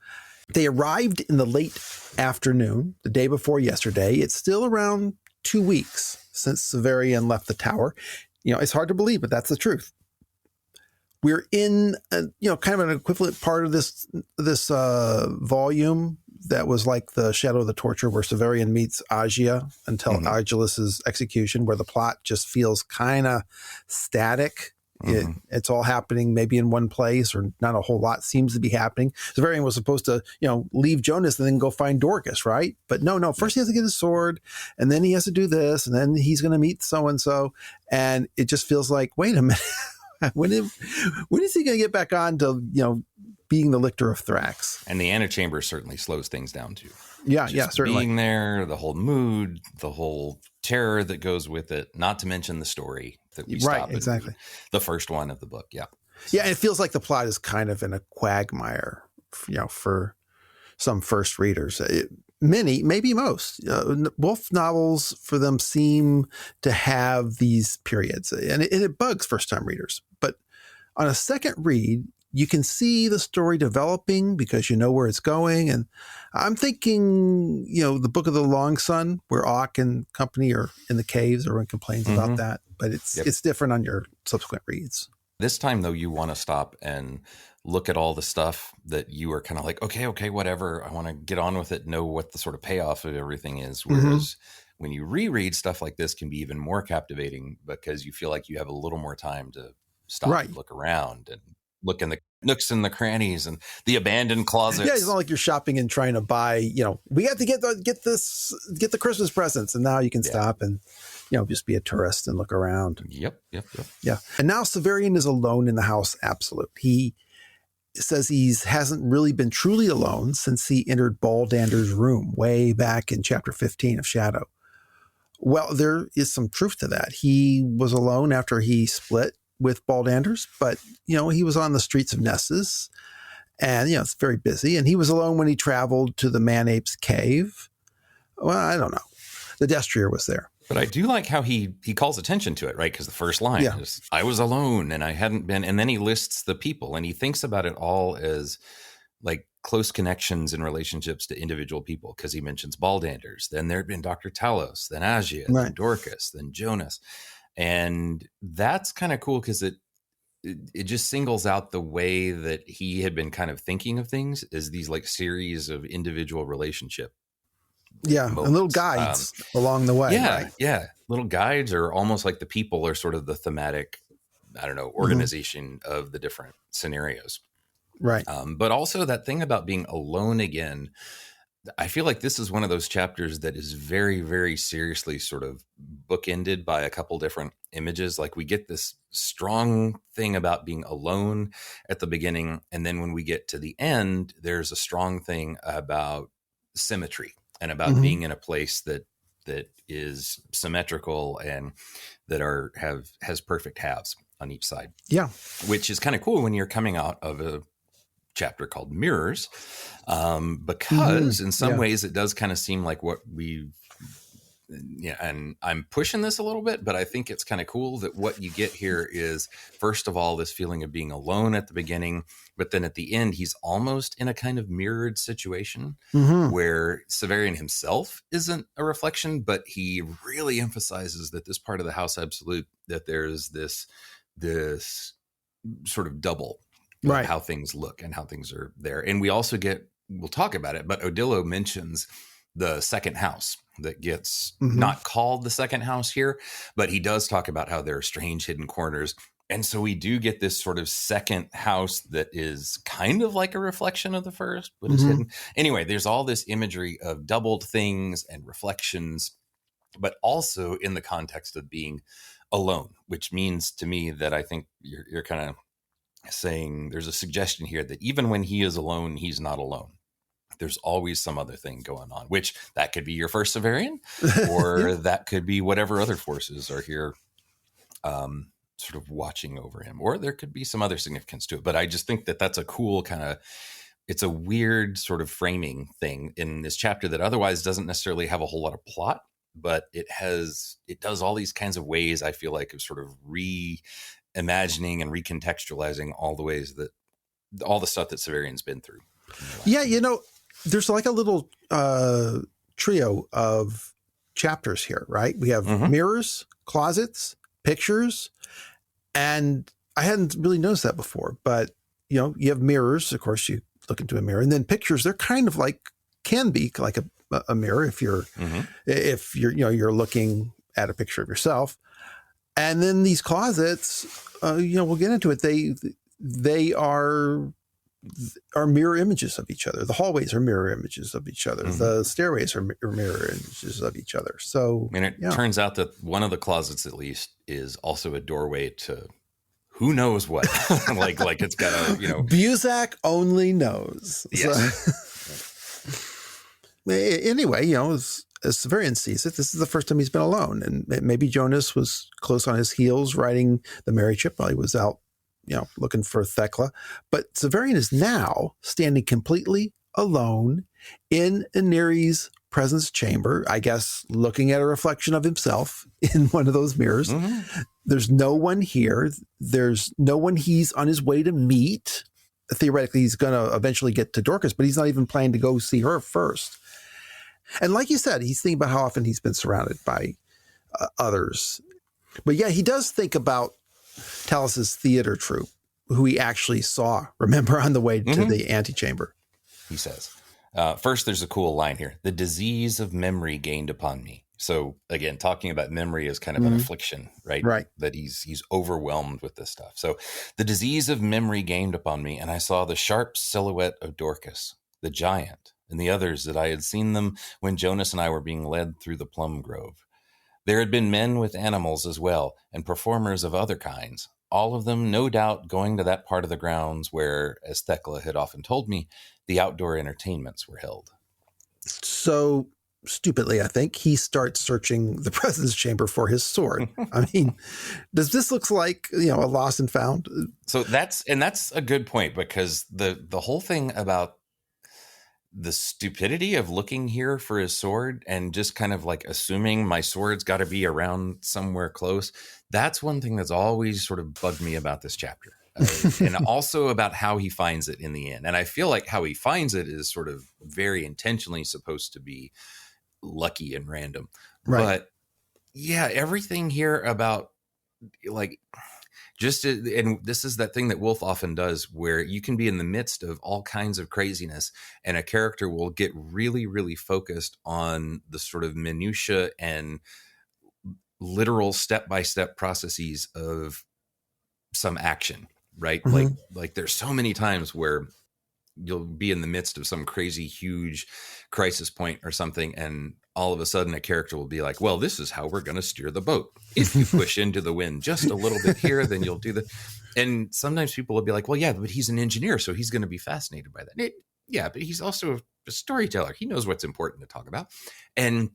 They arrived in the late afternoon, the day before yesterday. It's still around 2 weeks since Severian left the tower. It's hard to believe, but that's the truth. We're in, kind of an equivalent part of this volume that was like the Shadow of the Torture, where Severian meets Agia until Agilus's execution, where the plot just feels kind of static. It's all happening maybe in one place, or not a whole lot seems to be happening. Severian was supposed to, leave Jonas and then go find Dorcas, right? But no. First he has to get his sword, and then he has to do this, and then he's going to meet so-and-so. And it just feels like, wait a minute, when is he going to get back on to, being the lictor of Thrax? And the antechamber certainly slows things down too. Yeah, certainly. Being there, the whole mood, the whole terror that goes with it, not to mention the story that we stop exactly. The first one of the book. Yeah. Yeah, it feels like the plot is kind of in a quagmire, for some first readers. Many, maybe most, Wolfe novels for them seem to have these periods, and it bugs first-time readers. But on a second read, you can see the story developing because you know where it's going. And I'm thinking, the Book of the Long Sun, where Auk and company are in the caves. Everyone complains about that, but it's different on your subsequent reads. This time, though, you want to stop and look at all the stuff that you are kind of like, okay, whatever. I want to get on with it, know what the sort of payoff of everything is. Whereas when you reread stuff like this can be even more captivating because you feel like you have a little more time to stop and look around and look in the nooks and the crannies and the abandoned closets. Yeah, it's not like you're shopping and trying to buy, we have to get the Christmas presents, and now you can stop and, just be a tourist and look around. Yep. Yeah. And now Severian is alone in the House Absolute. He says he hasn't really been truly alone since he entered Baldander's room way back in chapter 15 of Shadow. Well, there is some truth to that. He was alone after he split with Baldander's, but, he was on the streets of Nessus, and, it's very busy. And he was alone when he traveled to the Man-Ape's cave. Well, I don't know. The Destrier was there. But I do like how he calls attention to it, right? Because the first line is, I was alone and I hadn't been. And then he lists the people and he thinks about it all as like close connections and relationships to individual people. Because he mentions Baldander's. Then there had been Dr. Talos, then Agia, then Dorcas, then Jonas. And that's kind of cool because it just singles out the way that he had been kind of thinking of things as these like series of individual relationship Yeah, moments. and little guides along the way. Yeah, right? yeah. Little guides are almost like the people are sort of the thematic, I don't know, organization of the different scenarios. Right. But also that thing about being alone again, I feel like this is one of those chapters that is very, very seriously sort of bookended by a couple different images. Like we get this strong thing about being alone at the beginning. And then when we get to the end, there's a strong thing about symmetry and about being in a place that is symmetrical and that has perfect halves on each side. Yeah. Which is kind of cool when you're coming out of a chapter called Mirrors, because in some ways it does kind of seem like what and I'm pushing this a little bit, but I think it's kind of cool that what you get here is, first of all, this feeling of being alone at the beginning, but then at the end, he's almost in a kind of mirrored situation where Severian himself isn't a reflection, but he really emphasizes that this part of the House Absolute, that there's this sort of double Right. how things look and how things are there. And we also we'll talk about it, but Odillo mentions the second house that gets not called the second house here, but he does talk about how there are strange hidden corners. And so we do get this sort of second house that is kind of like a reflection of the first, but is hidden. Anyway, there's all this imagery of doubled things and reflections, but also in the context of being alone, which means to me that I think you're kind of saying there's a suggestion here that even when he is alone, he's not alone. There's always some other thing going on, which that could be your first Severian, or that could be whatever other forces are here sort of watching over him, or there could be some other significance to it. But I just think that that's a cool kind of, it's a weird sort of framing thing in this chapter that otherwise doesn't necessarily have a whole lot of plot, but it does all these kinds of ways, I feel like, of sort of reimagining and recontextualizing all the ways that all the stuff that Severian's been through. Yeah, there's like a little trio of chapters here, right? We have mirrors, closets, pictures, and I hadn't really noticed that before, but you have mirrors. Of course, you look into a mirror, and then pictures. They're kind of can be like a mirror if you're you're looking at a picture of yourself. And then these closets, we'll get into it. They are mirror images of each other. The hallways are mirror images of each other. The stairways are mirror images of each other. So, and it turns out that one of the closets, at least, is also a doorway to who knows what. like it's got a Buzak only knows. Yes. So, anyway, as Severian sees it, this is the first time he's been alone, and maybe Jonas was close on his heels riding the merry ship while he was out looking for Thecla. But Severian is now standing completely alone in Aneri's presence chamber, I guess, looking at a reflection of himself in one of those mirrors. There's no one here. There's no one he's on his way to meet. Theoretically, he's going to eventually get to Dorcas, but he's not even planning to go see her first. And like you said, he's thinking about how often he's been surrounded by others. But yeah, he does think about Talus's theater troupe, who he actually saw, remember, on the way to the antechamber. He says, first, there's a cool line here. The disease of memory gained upon me. So again, talking about memory as kind of an affliction, right? Right. That he's overwhelmed with this stuff. So the disease of memory gained upon me, and I saw the sharp silhouette of Dorcas, the giant, and the others that I had seen them when Jonas and I were being led through the plum grove. There had been men with animals as well, and performers of other kinds, all of them no doubt going to that part of the grounds where, as Thecla had often told me, the outdoor entertainments were held. So stupidly, I think, he starts searching the presence chamber for his sword. I mean, does this look like, a lost and found? So that's a good point, because the whole thing about the stupidity of looking here for his sword and just kind of like assuming my sword's got to be around somewhere close. That's one thing that's always sort of bugged me about this chapter. And also about how he finds it in the end. And I feel like how he finds it is sort of very intentionally supposed to be lucky and random. Right. But yeah, everything here about like and this is that thing that Wolfe often does, where you can be in the midst of all kinds of craziness and a character will get really, really focused on the sort of minutia and literal step-by-step processes of some action, right? Like there's so many times where you'll be in the midst of some crazy huge crisis point or something, and all of a sudden a character will be like, well, this is how we're going to steer the boat. If you push into the wind just a little bit here, then you'll do the, and sometimes people will be like, well, yeah, but he's an engineer, so he's going to be fascinated by that. Yeah, but he's also a storyteller. He knows what's important to talk about. And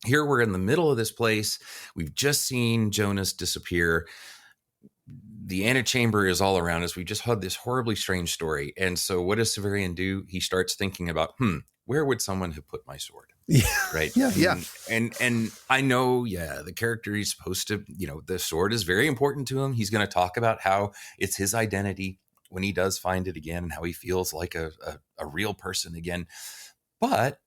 here we're in the middle of this place. We've just seen Jonas disappear. The antechamber is all around us. We just had this horribly strange story. And so what does Severian do? He starts thinking about, where would someone have put my sword? Yeah. Right. Yeah. And I know, the character he's supposed to, the sword is very important to him. He's going to talk about how it's his identity when he does find it again and how he feels like a real person again. But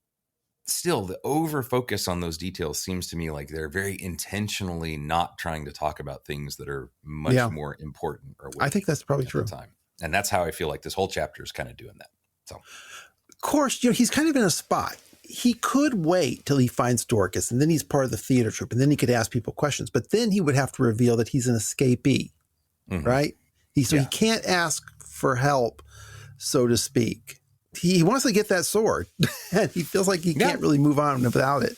still, the over focus on those details seems to me like they're very intentionally not trying to talk about things that are much more important. Or I think that's probably true. Time. And that's how I feel like this whole chapter is kind of doing that. So, of course, he's kind of in a spot. He could wait till he finds Dorcas, and then he's part of the theater troupe, and then he could ask people questions. But then he would have to reveal that he's an escapee, right? He can't ask for help, so to speak. He wants to get that sword, and he feels like he can't really move on without it.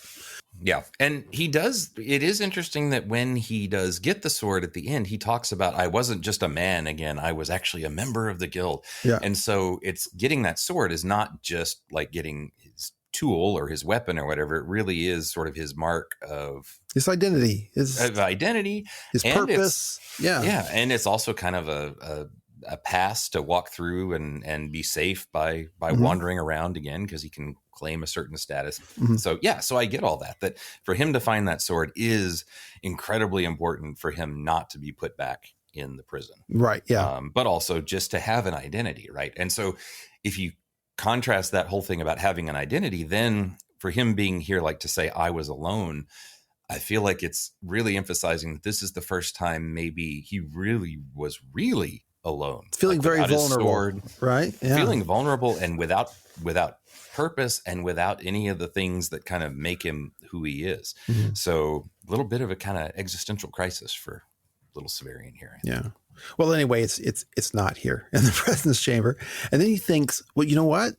Yeah. And he does. It is interesting that when he does get the sword at the end, he talks about, I wasn't just a man again. I was actually a member of the guild. Yeah. And so it's getting that sword is not just like getting his tool or his weapon or whatever. It really is sort of his mark of his identity, his purpose. Yeah. And it's also kind of a pass to walk through and be safe by wandering around again, because he can claim a certain status. So I get all that for him to find that sword is incredibly important for him not to be put back in the prison. Right. Yeah. But also just to have an identity. Right. And so if you contrast that whole thing about having an identity, then for him being here, like to say, I was alone, I feel like it's really emphasizing that this is the first time maybe he really was alone, feeling very vulnerable, right? Yeah. Feeling vulnerable and without purpose and without any of the things that kind of make him who he is. So a little bit of a kind of existential crisis for little Severian here. Yeah. Well, anyway, it's not here in the presence chamber. And then he thinks, well, you know what?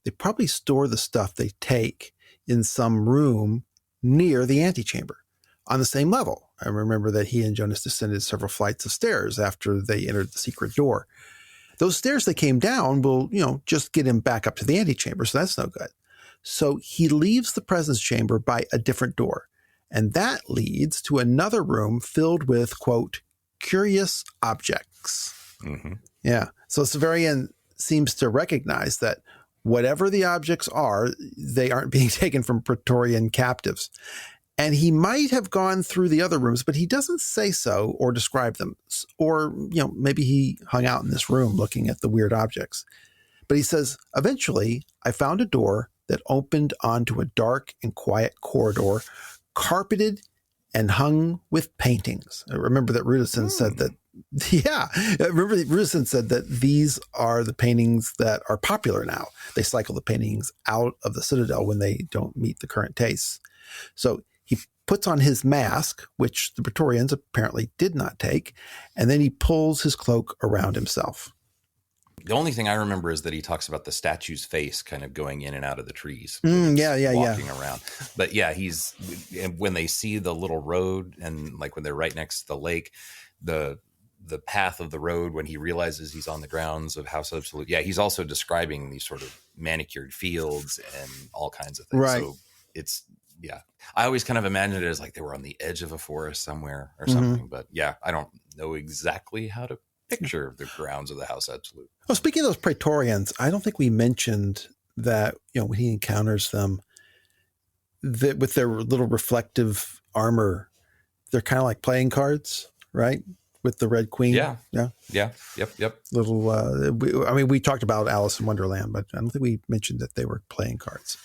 They probably store the stuff they take in some room near the antechamber on the same level. I remember that he and Jonas descended several flights of stairs after they entered the secret door. Those stairs they came down will, just get him back up to the antechamber, so that's no good. So he leaves the presence chamber by a different door, and that leads to another room filled with, quote, curious objects. Yeah. So Severian seems to recognize that whatever the objects are, they aren't being taken from Praetorian captives. And he might have gone through the other rooms, but he doesn't say so or describe them. Or, maybe he hung out in this room looking at the weird objects. But he says, eventually, I found a door that opened onto a dark and quiet corridor, carpeted and hung with paintings. I remember that Rudison said that, Rudison said that these are the paintings that are popular now. They cycle the paintings out of the Citadel when they don't meet the current tastes. So he puts on his mask, which the Praetorians apparently did not take, and then he pulls his cloak around himself. The only thing I remember is that he talks about the statue's face kind of going in and out of the trees. Walking around. But when they see the little road and like when they're right next to the lake, the path of the road, when he realizes he's on the grounds of House Absolute. Yeah, he's also describing these sort of manicured fields and all kinds of things. Right. So it's, I always kind of imagined it as like they were on the edge of a forest somewhere or something. But I don't know exactly how to picture the grounds of the House Absolute. Well, speaking of those Praetorians, I don't think we mentioned that, when he encounters them, that with their little reflective armor, they're kind of like playing cards, right? With the Red Queen. Yeah. Yep. Little, we talked about Alice in Wonderland, but I don't think we mentioned that they were playing cards.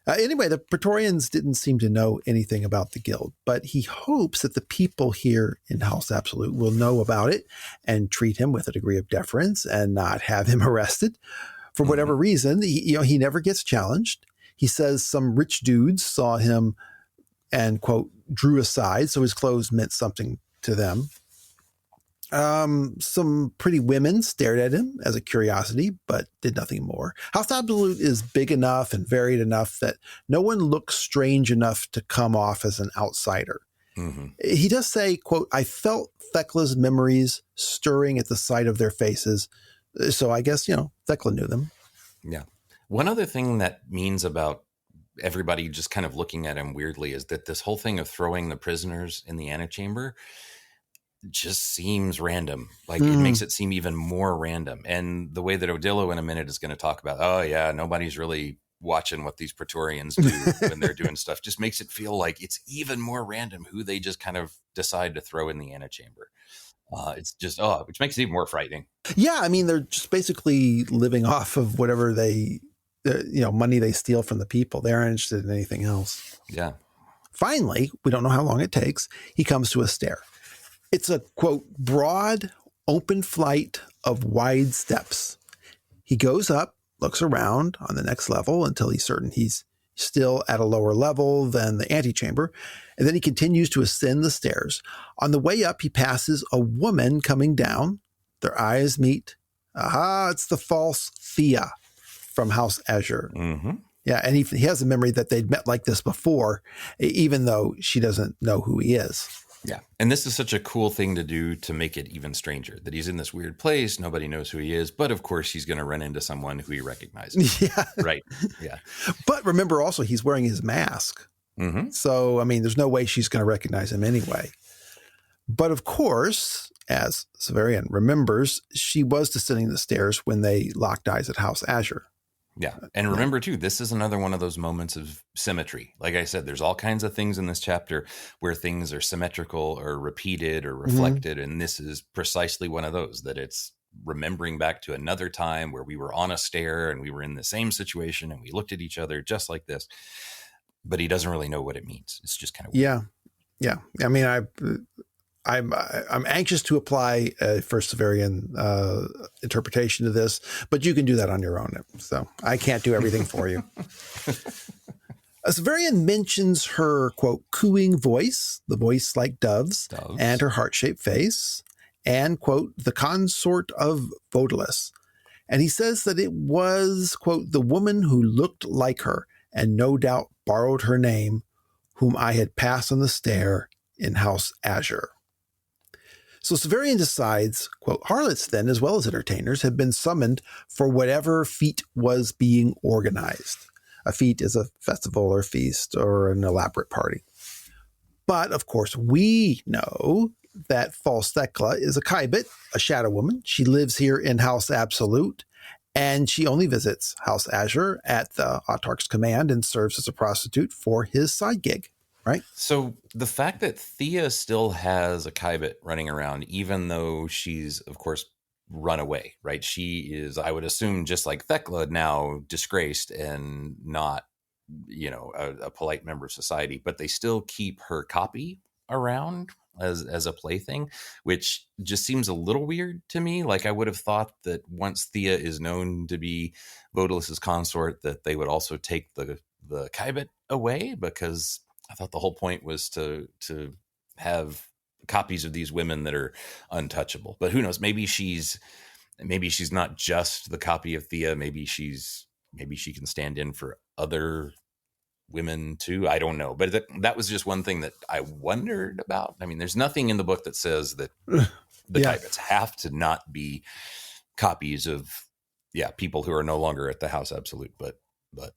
Anyway, the Praetorians didn't seem to know anything about the guild, but he hopes that the people here in House Absolute will know about it and treat him with a degree of deference and not have him arrested. For whatever reason, he never gets challenged. He says some rich dudes saw him and, quote, drew aside, so his clothes meant something to them. Some pretty women stared at him as a curiosity, but did nothing more. House Absolute is big enough and varied enough that no one looks strange enough to come off as an outsider. He does say, quote, I felt Thekla's memories stirring at the sight of their faces. So I guess, Thekla knew them. Yeah. One other thing that means about everybody just kind of looking at him weirdly is that this whole thing of throwing the prisoners in the antechamber just seems random. Like it makes it seem even more random. And the way that Odillo in a minute is going to talk about, oh yeah, nobody's really watching what these Praetorians do when they're doing stuff, just makes it feel like it's even more random who they just kind of decide to throw in the antechamber. It's just, which makes it even more frightening. Yeah. I mean, they're just basically living off of whatever money they steal from the people. They aren't interested in anything else. Yeah. Finally, we don't know how long it takes. He comes to a stair. It's a, quote, broad, open flight of wide steps. He goes up, looks around on the next level until he's certain he's still at a lower level than the antechamber, and then he continues to ascend the stairs. On the way up, he passes a woman coming down. Their eyes meet. Aha, it's the false Thea from House Azure. Yeah, and he has a memory that they'd met like this before, even though she doesn't know who he is. Yeah. And this is such a cool thing to do to make it even stranger, that he's in this weird place. Nobody knows who he is. But of course, he's going to run into someone who he recognizes. Yeah. Right. Yeah. But remember also, he's wearing his mask. So, I mean, there's no way she's going to recognize him anyway. But of course, as Severian remembers, she was descending the stairs when they locked eyes at House Azure. Yeah. And remember, too, this is another one of those moments of symmetry. Like I said, there's all kinds of things in this chapter where things are symmetrical or repeated or reflected. And this is precisely one of those, that it's remembering back to another time where we were on a stair and we were in the same situation and we looked at each other just like this. But he doesn't really know what it means. It's just kind of weird. Yeah. I mean, I'm anxious to apply a First Severian interpretation to this, but you can do that on your own. So I can't do everything for you. Severian mentions her, quote, cooing voice, the voice like doves, and her heart-shaped face, and, quote, the consort of Vodalus. And he says that it was, quote, the woman who looked like her and no doubt borrowed her name, whom I had passed on the stair in House Azure. So Severian decides, quote, harlots then, as well as entertainers, have been summoned for whatever feat was being organized. A feat is a festival or feast or an elaborate party. But, of course, we know that false Thekla is a Kybit, a shadow woman. She lives here in House Absolute, and she only visits House Azure at the Autarch's command and serves as a prostitute for his side gig. Right. So the fact that Thea still has a Kybit running around, even though she's, of course, run away, right? She is, I would assume, just like Thekla, now disgraced and not, a polite member of society, but they still keep her copy around as a plaything, which just seems a little weird to me. Like I would have thought that once Thea is known to be Vodalus's consort, that they would also take the Kybit away, because I thought the whole point was to have copies of these women that are untouchable. But who knows? Maybe she's not just the copy of Thea. Maybe she can stand in for other women too. I don't know. But that was just one thing that I wondered about. I mean, there's nothing in the book that says that the Kybits have to not be copies of people who are no longer at the House Absolute. But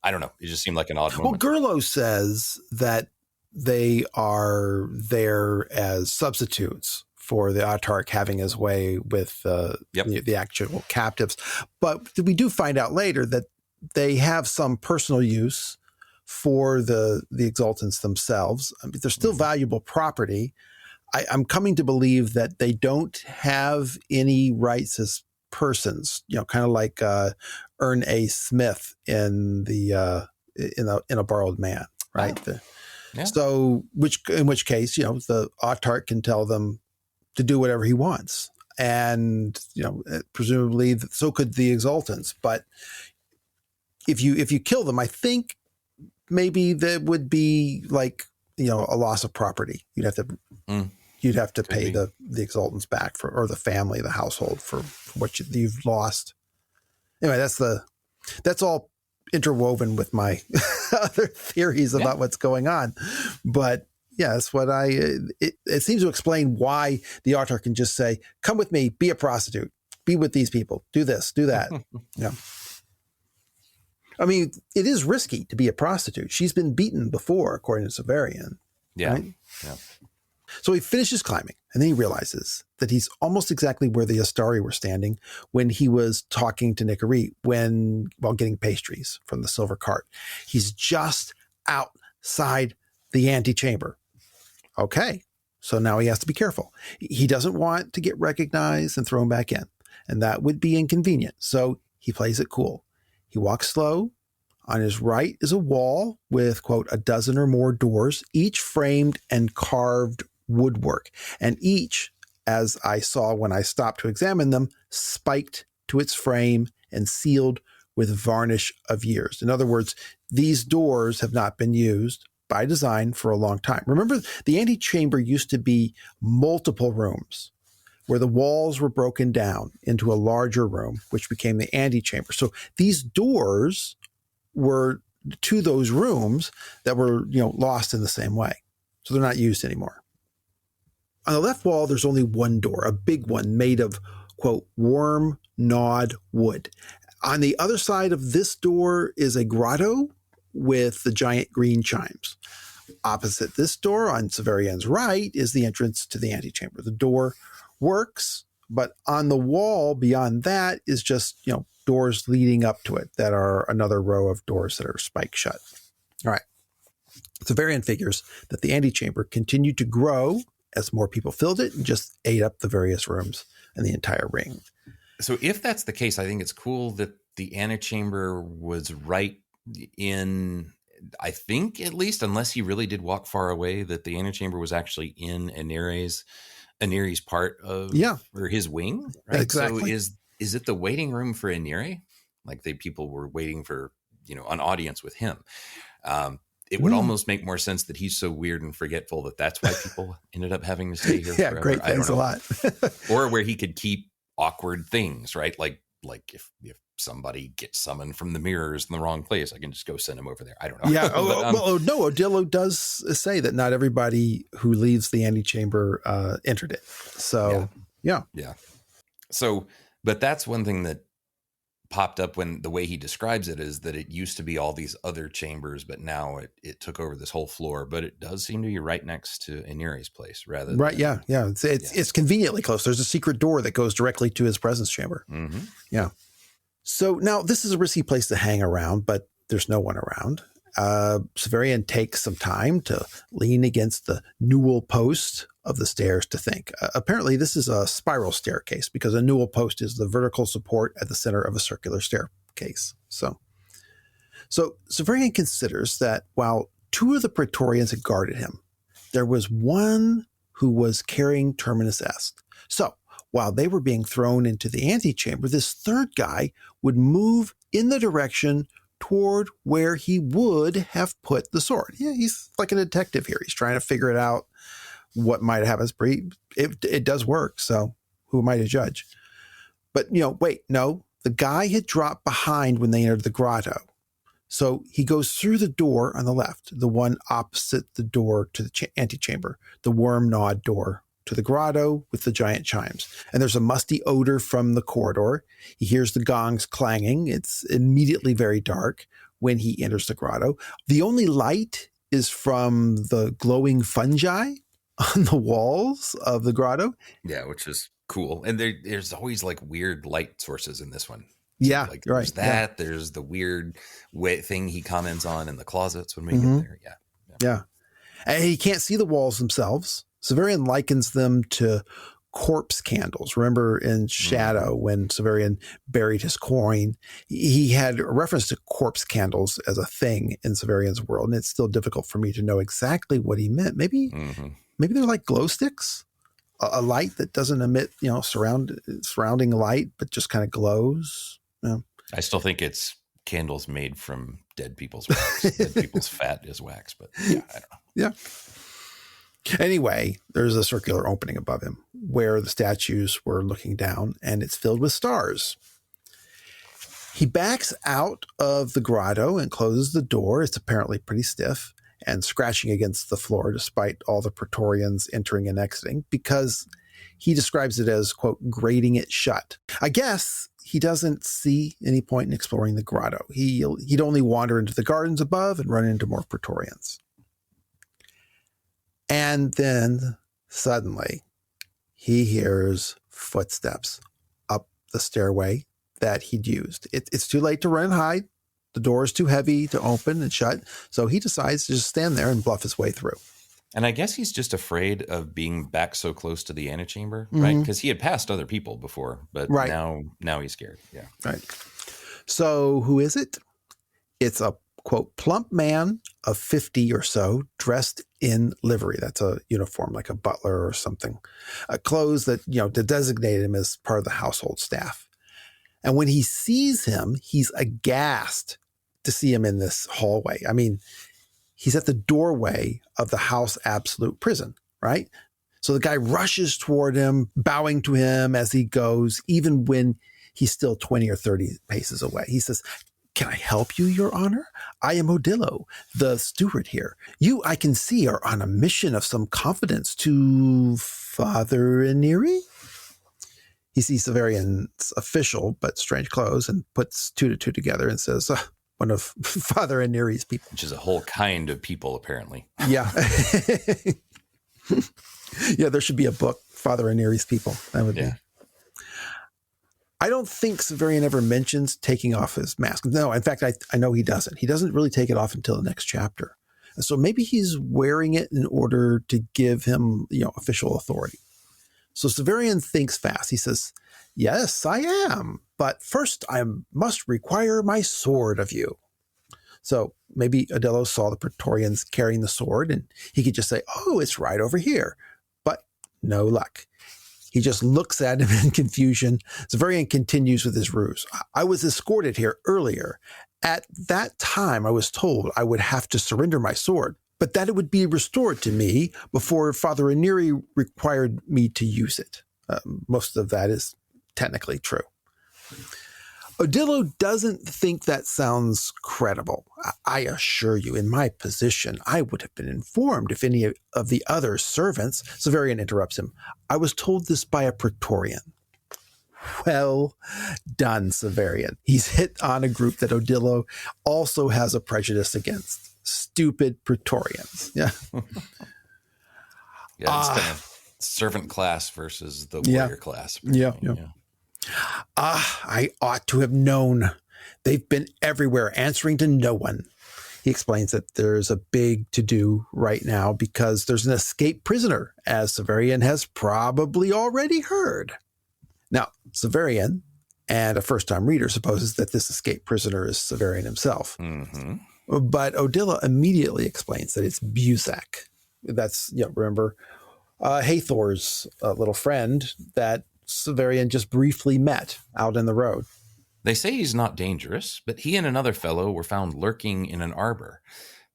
I don't know. It just seemed like an odd moment. Well, Gerlo says that they are there as substitutes for the Autarch having his way with the actual captives. But we do find out later that they have some personal use for the exaltants themselves. I mean, they're still valuable property. I'm coming to believe that they don't have any rights as persons, kind of like Ern A. Smith in the in a borrowed man, right? Yeah. So, in which case, the autarch can tell them to do whatever he wants, and presumably so could the exaltants. But if you kill them, I think maybe that would be like a loss of property. You'd have to pay the exaltants back or the family, the household for what you've lost. Anyway, that's all interwoven with my other theories about what's going on. But yeah, that's what it seems to explain why the author can just say, come with me, be a prostitute, be with these people, do this, do that. I mean, it is risky to be a prostitute. She's been beaten before, according to Severian. Yeah. Right? Yeah. So he finishes climbing, and then he realizes that he's almost exactly where the Astari were standing when he was talking to Nicarie while getting pastries from the silver cart. He's just outside the antechamber. Okay, so now he has to be careful. He doesn't want to get recognized and thrown back in, and that would be inconvenient. So he plays it cool. He walks slow. On his right is a wall with, quote, a dozen or more doors, each framed and carved woodwork, and each, as I saw when I stopped to examine them, spiked to its frame and sealed with varnish of years. In other words, these doors have not been used by design for a long time. Remember, the antechamber used to be multiple rooms where the walls were broken down into a larger room, which became the antechamber. So these doors were to those rooms that were, lost in the same way. So they're not used anymore. On the left wall, there's only one door, a big one made of, quote, worm-gnawed wood. On the other side of this door is a grotto with the giant green chimes. Opposite this door, on Severian's right, is the entrance to the antechamber. The door works, but on the wall beyond that is just, doors leading up to it that are another row of doors that are spiked shut. All right. Severian figures that the antechamber continued to grow as more people filled it and just ate up the various rooms and the entire ring. So if that's the case, I think it's cool that the antechamber was right in, I think at least, unless he really did walk far away, that the antechamber was actually in Aniri's part of or his wing. Right? Exactly. So is it the waiting room for Aniri? Like people were waiting for, an audience with him. It would almost make more sense that he's so weird and forgetful that's why people ended up having to stay here forever. Great. Thanks a lot. Or where he could keep awkward things, right? Like if somebody gets summoned from the mirrors in the wrong place, I can just go send him over there. I don't know. Yeah. No, Odillo does say that not everybody who leaves the antechamber entered it. So, yeah. So, but that's one thing that popped up when the way he describes it is that it used to be all these other chambers, but now it took over this whole floor. But it does seem to be right next to Aniri's place, rather. Right? Than, yeah. It's conveniently close. There's a secret door that goes directly to his presence chamber. Mm-hmm. Yeah. So now this is a risky place to hang around, but there's no one around. Severian takes some time to lean against the newel post of the stairs to think. Apparently, this is a spiral staircase because a newel post is the vertical support at the center of a circular staircase. So Severian considers that while two of the Praetorians had guarded him, there was one who was carrying Terminus Est. So while they were being thrown into the antechamber, this third guy would move in the direction toward where he would have put the sword. Yeah, he's like a detective here. He's trying to figure it out, what might have happened. It does work, so who am I to judge? But, wait, no. The guy had dropped behind when they entered the grotto. So he goes through the door on the left, the one opposite the door to the antechamber, the worm-gnawed door to the grotto with the giant chimes. And there's a musty odor from the corridor. He hears the gongs clanging. It's immediately very dark when he enters the grotto. The only light is from the glowing fungi on the walls of the grotto. Yeah, which is cool. And there's always like weird light sources in this one. Yeah, like right. There's that. Yeah. There's the weird thing he comments on in the closets when we get there. Yeah. And he can't see the walls themselves. Severian likens them to corpse candles. Remember in Shadow when Severian buried his coin, he had a reference to corpse candles as a thing in Severian's world, and it's still difficult for me to know exactly what he meant. Maybe they're like glow sticks, a light that doesn't emit, surrounding light, but just kind of glows. I still think it's candles made from dead people's wax. Dead people's fat is wax, but yeah, I don't know. Yeah. Anyway, there's a circular opening above him where the statues were looking down, and it's filled with stars. He backs out of the grotto and closes the door. It's apparently pretty stiff and scratching against the floor despite all the Praetorians entering and exiting, because he describes it as, quote, grating it shut. I guess he doesn't see any point in exploring the grotto. He'd only wander into the gardens above and run into more Praetorians. And then suddenly he hears footsteps up the stairway that he'd used. It's too late to run and hide. The door is too heavy to open and shut. So he decides to just stand there and bluff his way through. And I guess he's just afraid of being back so close to the antechamber, right? Because he had passed other people before, but now he's scared. Yeah. Right. So who is it? It's a, quote, plump man of 50 or so, dressed in livery. That's a uniform, like a butler or something. Clothes that, to designate him as part of the household staff. And when he sees him, he's aghast to see him in this hallway. I mean, he's at the doorway of the House Absolute prison, right? So the guy rushes toward him, bowing to him as he goes, even when he's still 20 or 30 paces away. He says, "Can I help you, Your Honor? I am Odillo, the steward here. You, I can see, are on a mission of some confidence to Father Iniri." He sees Severian's official but strange clothes and puts two to two together and says, one of Father Iniri's people. Which is a whole kind of people, apparently. Yeah. Yeah, there should be a book, Father Iniri's people. That would be. I don't think Severian ever mentions taking off his mask. No, in fact, I know he doesn't. He doesn't really take it off until the next chapter. And so maybe he's wearing it in order to give him, official authority. So Severian thinks fast. He says, "Yes, I am. But first I must require my sword of you." So maybe Odillo saw the Praetorians carrying the sword and he could just say, "Oh, it's right over here." But no luck. He just looks at him in confusion. Severian continues with his ruse. "I was escorted here earlier. At that time, I was told I would have to surrender my sword, but that it would be restored to me before Father Iniri required me to use it." Most of that is technically true. Odillo doesn't think that sounds credible. "I assure you, in my position, I would have been informed if any of the other servants..." Severian interrupts him. "I was told this by a Praetorian." Well done, Severian. He's hit on a group that Odillo also has a prejudice against. Stupid Praetorians. Yeah. Yeah, it's kind of servant class versus the warrior class. Yeah. I ought to have known. They've been everywhere, answering to no one. He explains that there's a big to-do right now because there's an escaped prisoner, as Severian has probably already heard. Now, Severian, and a first-time reader, supposes that this escaped prisoner is Severian himself. But Odillo immediately explains that it's Buzak. That's, remember, Hathor's little friend that Severian just briefly met out in the road. They say he's not dangerous, but he and another fellow were found lurking in an arbor.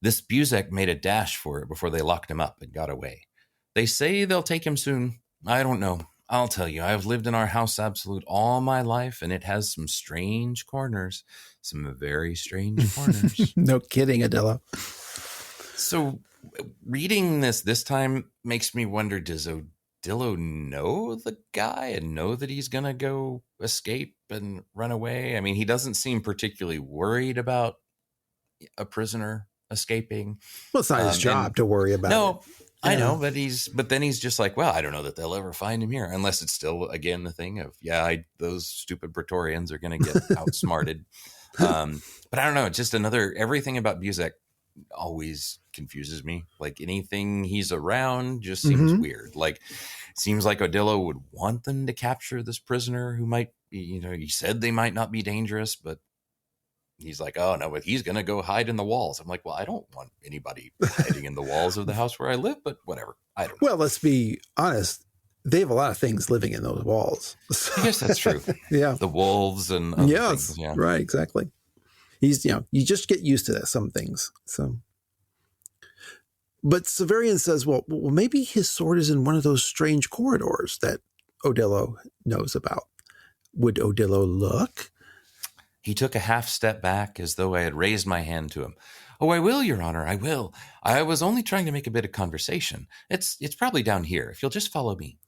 This Buzak made a dash for it before they locked him up and got away. They say they'll take him soon. I don't know. I'll tell you, I've lived in our House Absolute all my life, and it has some strange corners. Some very strange corners. No kidding, Odillo. So reading this time makes me wonder, does Odillo know the guy and know that he's going to go escape and run away? I mean, he doesn't seem particularly worried about a prisoner escaping. Well, it's not his job to worry about. No, I know, but then he's just like, well, I don't know that they'll ever find him here, unless it's still, again, the thing of, those stupid Praetorians are going to get outsmarted. But I don't know, just everything about Buzak always confuses me. Like anything he's around just seems weird. Like seems like Odillo would want them to capture this prisoner who might be, he said they might not be dangerous, but he's like, oh no, but he's going to go hide in the walls. I'm like, well, I don't want anybody hiding in the walls of the house where I live, but whatever. I don't know. Well, let's be honest. They have a lot of things living in those walls. I guess that's true. Yeah. The wolves and other things. Yeah. Right. Exactly. He's, you just get used to that, some things. So, but Severian says, well, maybe his sword is in one of those strange corridors that Odillo knows about. Would Odillo look? He took a half step back as though I had raised my hand to him. Oh, I will, Your Honor, I will. I was only trying to make a bit of conversation. It's probably down here, if you'll just follow me.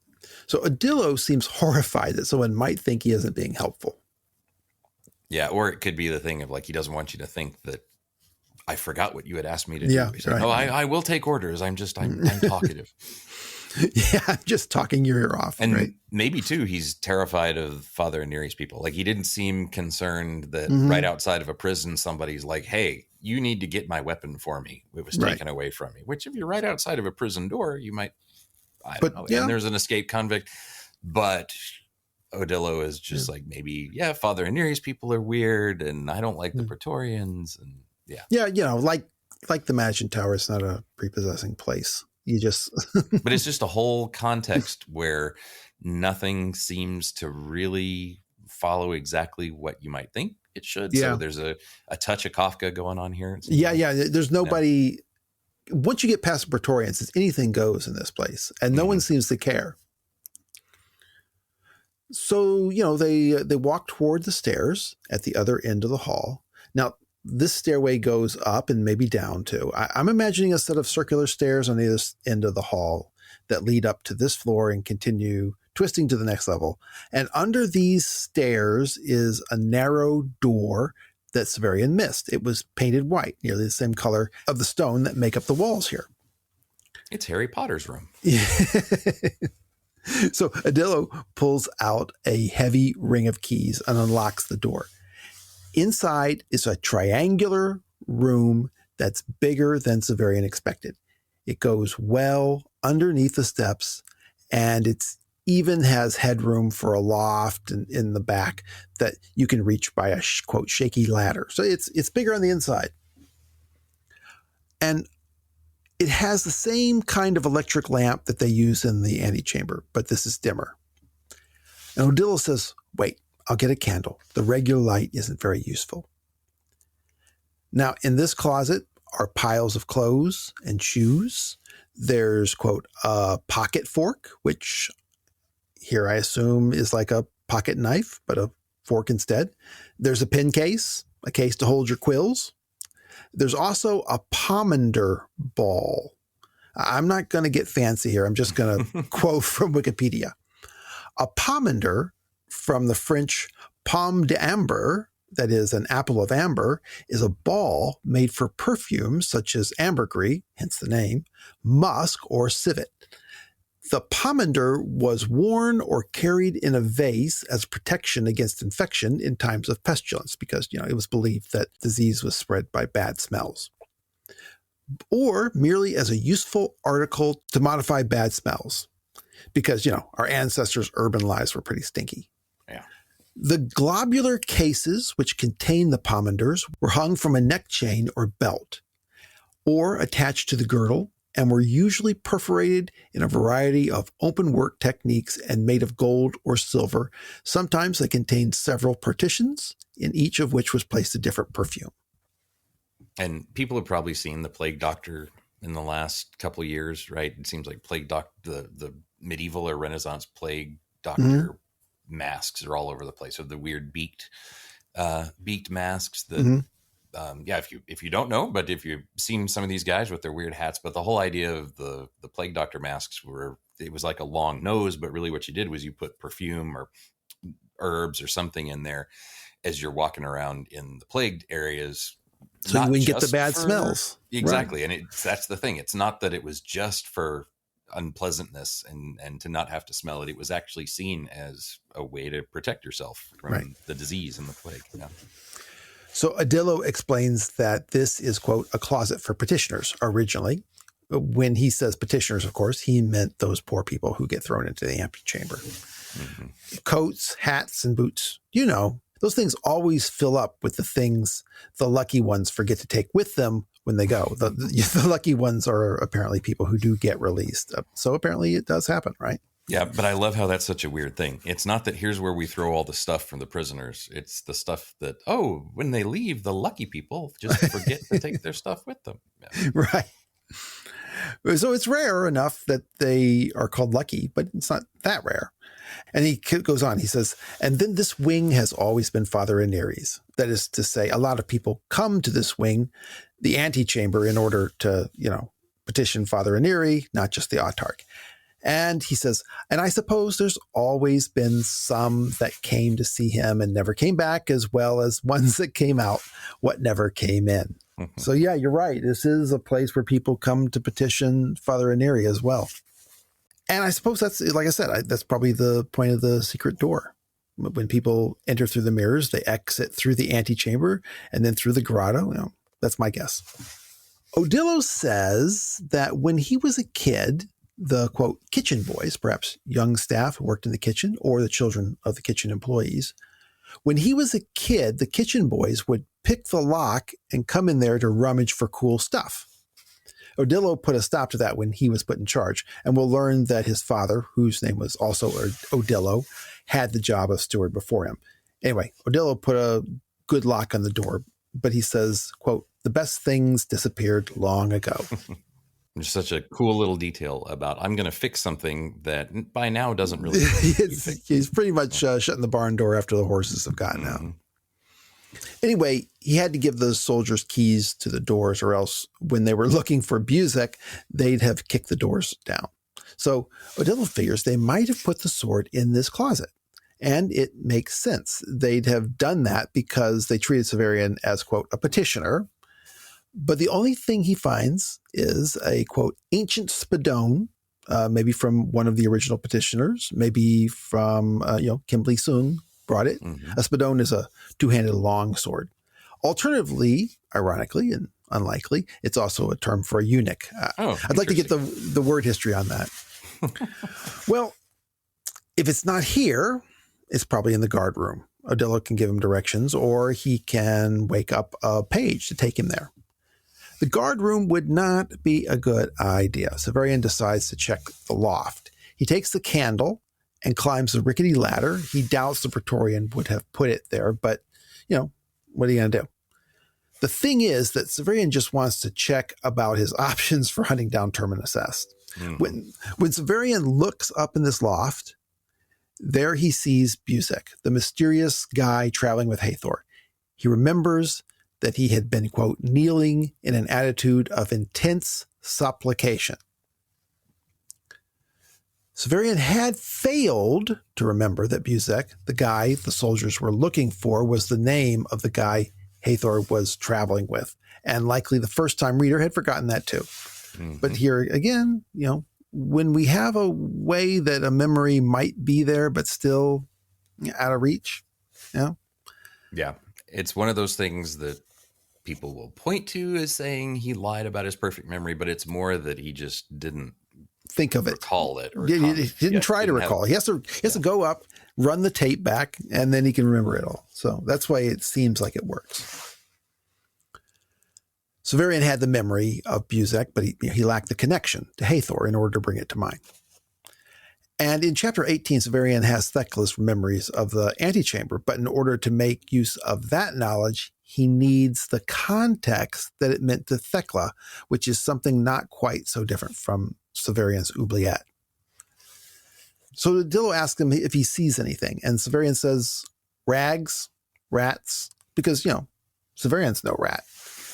So Odillo seems horrified that someone might think he isn't being helpful. Yeah, or it could be the thing of like, he doesn't want you to think that I forgot what you had asked me to do. Yeah, He's like, right. I will take orders. I'm talkative. Yeah, I'm just talking your ear off. And right? maybe too, he's terrified of Father Aneri's people. Like he didn't seem concerned that right outside of a prison, somebody's like, hey, you need to get my weapon for me. It was taken away from me, which if you're right outside of a prison door, you might, I don't know. Yeah. And there's an escaped convict, but Odillo is just like, maybe, Father Aneri's people are weird and I don't like the Praetorians. And Yeah. Like the Magic Tower, it's not a prepossessing place. You just, but it's just a whole context where nothing seems to really follow exactly what you might think it should. Yeah. So there's a touch of Kafka going on here. Yeah. There's nobody. Once you get past the Praetorians, anything goes in this place, and no one seems to care. So they walk toward the stairs at the other end of the hall. Now, this stairway goes up and maybe down too. I'm imagining a set of circular stairs on the other end of the hall that lead up to this floor and continue twisting to the next level. And under these stairs is a narrow door that Severian missed. It was painted white, nearly the same color of the stone that make up the walls here. It's Harry Potter's room. So Odillo pulls out a heavy ring of keys and unlocks the door. Inside is a triangular room that's bigger than Severian expected. It goes well underneath the steps, and it's even has headroom for a loft in the back that you can reach by a quote shaky ladder. So it's bigger on the inside, and it has the same kind of electric lamp that they use in the antechamber, but this is dimmer. And Odillo says, "Wait. I'll get a candle. The regular light isn't very useful." Now, in this closet are piles of clothes and shoes. There's, quote, a pocket fork, which here I assume is like a pocket knife, but a fork instead. There's a pen case, a case to hold your quills. There's also a pomander ball. I'm not going to get fancy here. I'm just going to quote from Wikipedia. A pomander, from the French pomme d'ambre, that is an apple of amber, is a ball made for perfumes such as ambergris, hence the name, musk, or civet. The pomander was worn or carried in a vase as protection against infection in times of pestilence because, it was believed that disease was spread by bad smells. Or merely as a useful article to modify bad smells because, our ancestors' urban lives were pretty stinky. Yeah. The globular cases which contain the pomanders were hung from a neck chain or belt or attached to the girdle and were usually perforated in a variety of open work techniques and made of gold or silver. Sometimes they contained several partitions, in each of which was placed a different perfume. And people have probably seen the Plague Doctor in the last couple of years, right? It seems like Plague Doctor, the medieval or Renaissance Plague Doctor masks are all over the place. So the weird beaked masks that, if you don't know, but if you've seen some of these guys with their weird hats, but the whole idea of the Plague Doctor masks it was like a long nose, but really what you did was you put perfume or herbs or something in there as you're walking around in the plagued areas. So you wouldn't get the bad smells. Exactly. Right. And that's the thing. It's not that it was just for unpleasantness and to not have to smell it. It was actually seen as a way to protect yourself from the disease and the plague. Yeah. So Odillo explains that this is, quote, a closet for petitioners originally. When he says petitioners, of course, he meant those poor people who get thrown into the antechamber. Mm-hmm. Coats, hats, and boots. You know, those things always fill up with the things the lucky ones forget to take with them when they go. The lucky ones are apparently people who do get released. So apparently it does happen, right? Yeah, but I love how that's such a weird thing. It's not that here's where we throw all the stuff from the prisoners. It's the stuff that, when they leave, the lucky people just forget to take their stuff with them. Yeah. Right. So it's rare enough that they are called lucky, but it's not that rare. And he goes on, he says, and then this wing has always been Father Aneri's. That is to say, a lot of people come to this wing, the antechamber, in order to, petition Father Aneri, not just the autarch. And he says, and I suppose there's always been some that came to see him and never came back, as well as ones that came out what never came in. Mm-hmm. So yeah, you're right. This is a place where people come to petition Father Aneri as well. And I suppose that's, like I said, that's probably the point of the secret door. When people enter through the mirrors, they exit through the antechamber and then through the grotto. That's my guess. Odillo says that when he was a kid, the, quote, kitchen boys, perhaps young staff who worked in the kitchen or the children of the kitchen employees, when he was a kid, the kitchen boys would pick the lock and come in there to rummage for cool stuff. Odillo put a stop to that when he was put in charge, and we'll learn that his father, whose name was also Odillo, had the job of steward before him. Anyway, Odillo put a good lock on the door, but he says, quote, the best things disappeared long ago. There's such a cool little detail about I'm going to fix something that by now doesn't really. He's pretty much shutting the barn door after the horses have gotten out. Anyway, he had to give those soldiers keys to the doors, or else when they were looking for Buzek, they'd have kicked the doors down. So Odillo figures they might have put the sword in this closet. And it makes sense. They'd have done that because they treated Severian as, quote, a petitioner. But the only thing he finds is a, quote, ancient spadone, maybe from one of the original petitioners, maybe from, Kim Lee-sung brought it. Mm-hmm. A spadone is a two-handed long sword. Alternatively, ironically and unlikely, it's also a term for a eunuch. I'd like to get the word history on that. Well, if it's not here, it's probably in the guard room. Odillo can give him directions, or he can wake up a page to take him there. The guard room would not be a good idea. Severian decides to check the loft. He takes the candle and climbs the rickety ladder. He doubts the Praetorian would have put it there, but, what are you going to do? The thing is that Severian just wants to check about his options for hunting down Terminus Est. Mm-hmm. When Severian looks up in this loft, there he sees Buzek, the mysterious guy traveling with Hathor. He remembers that he had been, quote, kneeling in an attitude of intense supplication. Severian had failed to remember that Buzek, the guy the soldiers were looking for, was the name of the guy Hathor was traveling with. And likely the first-time reader had forgotten that too. Mm-hmm. But here again, when we have a way that a memory might be there, but still out of reach, Yeah. It's one of those things that people will point to as saying he lied about his perfect memory, but it's more that he just didn't think of it, recall it. Or he didn't try to recall. He has to go up, run the tape back, and then he can remember it all. So that's why it seems like it works. Severian had the memory of Buzek, but he lacked the connection to Hathor in order to bring it to mind. And in chapter 18, Severian has Thecla's memories of the antechamber, but in order to make use of that knowledge, he needs the context that it meant to Thecla, which is something not quite so different from Severian's oubliette. So Odillo asks him if he sees anything, and Severian says, rags, rats, because, Severian's no rat.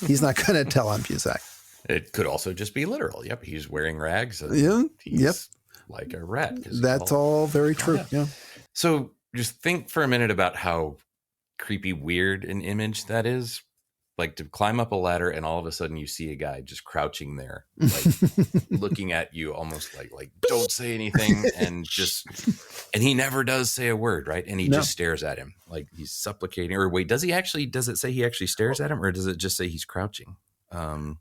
He's not going to tell on Buzek. It could also just be literal. Yep, he's wearing rags. He's like a rat. That's all very true. Yeah. So just think for a minute about how creepy, weird an image that is. Like to climb up a ladder and all of a sudden you see a guy just crouching there, like looking at you almost like don't say anything, and he never does say a word, right? And he just stares at him like he's supplicating. Or wait, does it say he actually stares at him, or does it just say he's crouching? I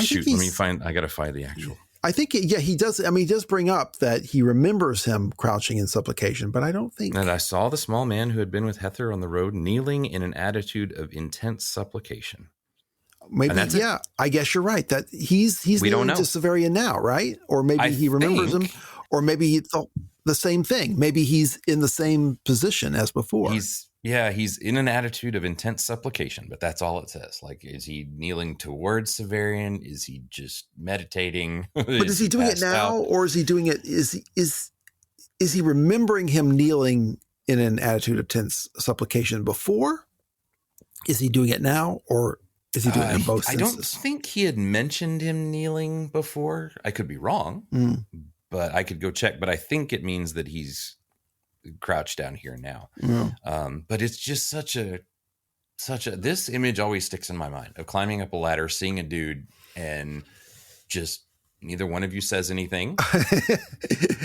shoot, let me find, I gotta find the actual. I think, he does. I mean, he does bring up that he remembers him crouching in supplication, but I don't think. And I saw the small man who had been with Hether on the road kneeling in an attitude of intense supplication. Maybe, I guess you're right. That he's kneeling to Severian now, right? Or maybe he remembers him, or maybe he thought the same thing. Maybe he's in the same position as before. He's in an attitude of intense supplication, but that's all it says. Like, is he kneeling towards Severian? Is he just meditating? But is he doing it now, or is he doing it? Is he remembering him kneeling in an attitude of tense supplication before? Is he doing it now, or is he doing it in both senses? I don't think he had mentioned him kneeling before. I could be wrong, but I could go check. But I think it means that he's crouched down here now. But it's just such a this image always sticks in my mind of climbing up a ladder, seeing a dude, and just neither one of you says anything,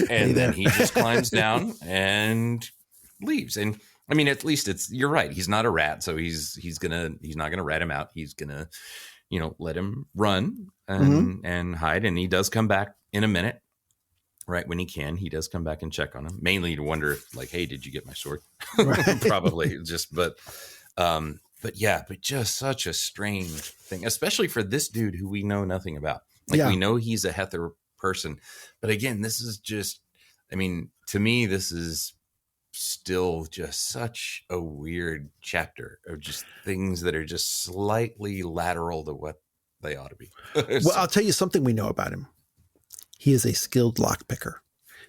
and then he just climbs down and leaves. And I mean, at least you're right, he's not a rat, so he's not gonna rat him out. He's gonna let him run and hide, and he does come back in a minute. Right when he does come back and check on him, mainly to wonder if, like, hey, did you get my sword? Probably but just such a strange thing, especially for this dude who we know nothing about. Like, we know he's a Hether person, but again, this is just, I mean, to me, this is still just such a weird chapter of just things that are just slightly lateral to what they ought to be. Well, I'll tell you something we know about him. He is a skilled lockpicker,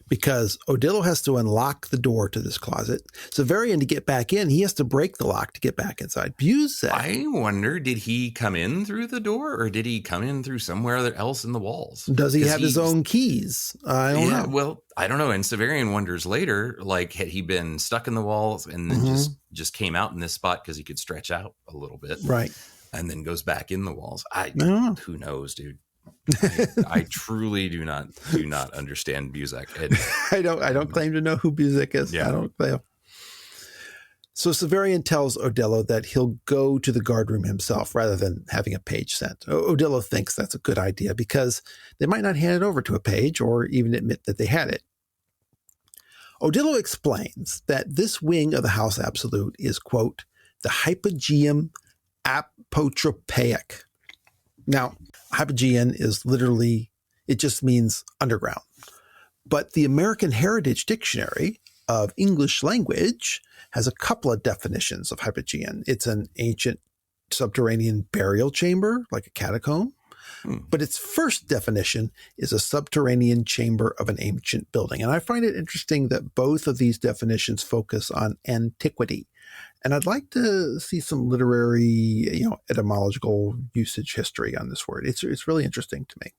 because Odillo has to unlock the door to this closet. Severian, to get back in, he has to break the lock to get back inside. Buzek, I wonder, did he come in through the door, or did he come in through somewhere else in the walls? Does he have his own keys? I don't know. Well, I don't know. And Severian wonders later, like, had he been stuck in the walls and then just came out in this spot because he could stretch out a little bit, right? And then goes back in the walls. Who knows, dude? I truly do not understand Buzek. I don't claim to know who Buzek is. Yeah. I don't claim. So Severian tells Odillo that he'll go to the guardroom himself rather than having a page sent. Odillo thinks that's a good idea because they might not hand it over to a page or even admit that they had it. Odillo explains that this wing of the House Absolute is, quote, the Hypogeum Apotropaic. Now, Hypogean is literally, it just means underground. But the American Heritage Dictionary of English Language has a couple of definitions of Hypogean. It's an ancient subterranean burial chamber, like a catacomb. But its first definition is a subterranean chamber of an ancient building. And I find it interesting that both of these definitions focus on antiquity. And I'd like to see some literary, etymological usage history on this word. It's really interesting to me.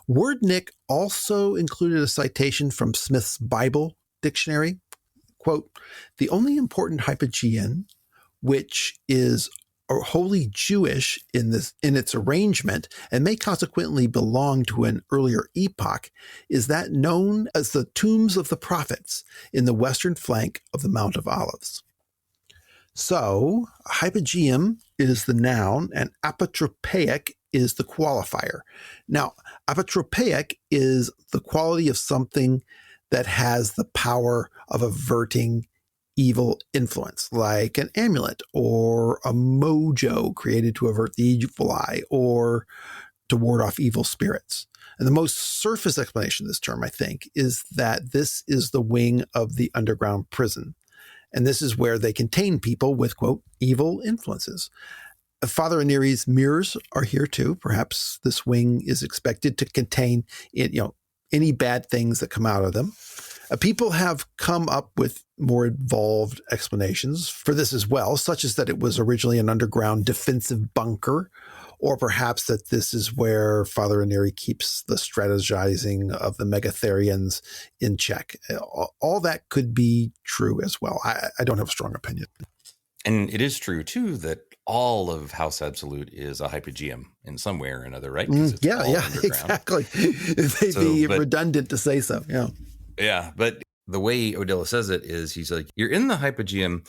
Wordnik also included a citation from Smith's Bible Dictionary. Quote, the only important Hypogean, which is wholly Jewish in its arrangement and may consequently belong to an earlier epoch, is that known as the tombs of the prophets in the western flank of the Mount of Olives. So, hypogeum is the noun and apotropaic is the qualifier. Now, apotropaic is the quality of something that has the power of averting evil influence, like an amulet or a mojo created to avert the evil eye or to ward off evil spirits. And the most surface explanation of this term, I think, is that this is the wing of the underground prison. And this is where they contain people with, quote, evil influences. Father Aniri's mirrors are here too. Perhaps this wing is expected to contain, any bad things that come out of them. People have come up with more involved explanations for this as well, such as that it was originally an underground defensive bunker, or perhaps that this is where Father Aniri keeps the strategizing of the Megatherians in check. All that could be true as well. I don't have a strong opinion. And it is true, too, that all of House Absolute is a hypogeum in some way or another, right? 'Cause it's all underground. Exactly. They'd be redundant to say so. Yeah. Yeah, but the way Odila says it is he's like, you're in the hypogeum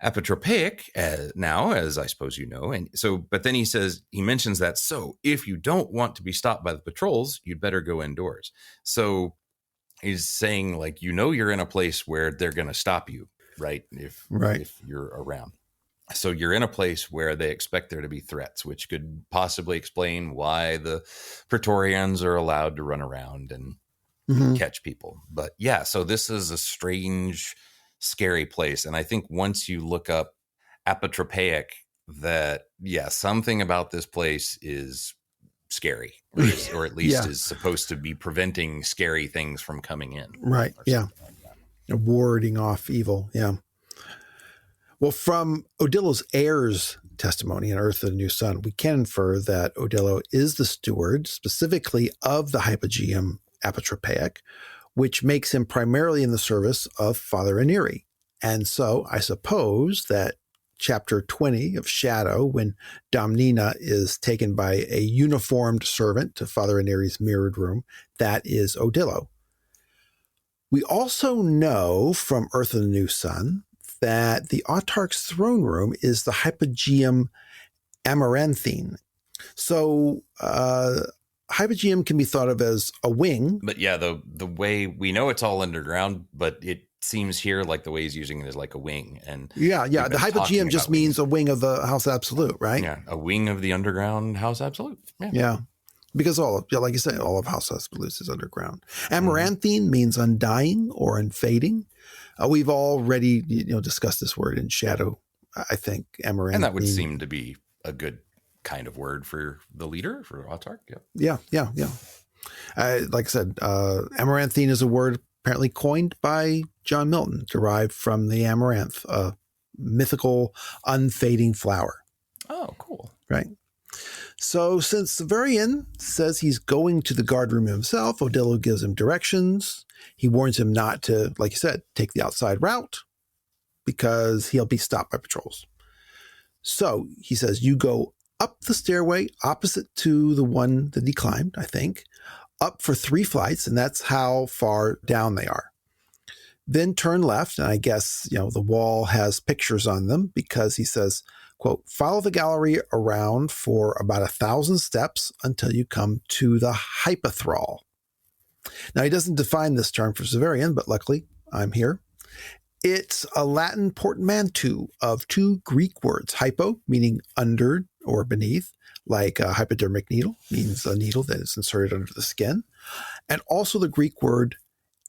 apotropaic now, as I suppose you know. And so, but then he mentions that, so if you don't want to be stopped by the patrols, you'd better go indoors. So he's saying, like, you're in a place where they're going to stop you, right? If you're around. So you're in a place where they expect there to be threats, which could possibly explain why the Praetorians are allowed to run around and catch people. But yeah, so this is a strange, scary place. And I think once you look up apotropaic, that, something about this place is scary, or at least is supposed to be preventing scary things from coming in. Right. Yeah. Like warding off evil. Yeah. Well, from Odillo's heir's testimony in Earth of the New Sun, we can infer that Odillo is the steward specifically of the hypogeum apotropaic, which makes him primarily in the service of Father Aniri. And so I suppose that chapter 20 of Shadow, when Domnina is taken by a uniformed servant to Father Aniri's mirrored room, that is Odillo. We also know from Earth of the New Sun that the Autarch's throne room is the hypogeum amaranthine. So hypogeum can be thought of as a wing. But yeah, the way we know it's all underground, but it seems here like the way he's using it is like a wing. And the hypogeum just means a wing of the House Absolute, right? Yeah, a wing of the underground House Absolute. Yeah. Because like you say, all of House Absolute is underground. Amaranthine means undying or unfading. We've already, discussed this word in Shadow, I think, amaranthine. And that would seem to be a good kind of word for the leader, for Autarch. Yeah. Like I said, amaranthine is a word apparently coined by John Milton, derived from the amaranth, a mythical, unfading flower. Oh, cool. Right. So since Severian says he's going to the guard room himself, Odillo gives him directions. He warns him not to, like you said, take the outside route because he'll be stopped by patrols. So he says, you go up the stairway opposite to the one that he climbed, I think, up for 3 flights, and that's how far down they are. Then turn left, and I guess, the wall has pictures on them because he says, quote, follow the gallery around for about 1,000 steps until you come to the hypothrall. Now, he doesn't define this term for Severian, but luckily I'm here. It's a Latin portmanteau of 2 Greek words, hypo, meaning under or beneath, like a hypodermic needle, means a needle that is inserted under the skin, and also the Greek word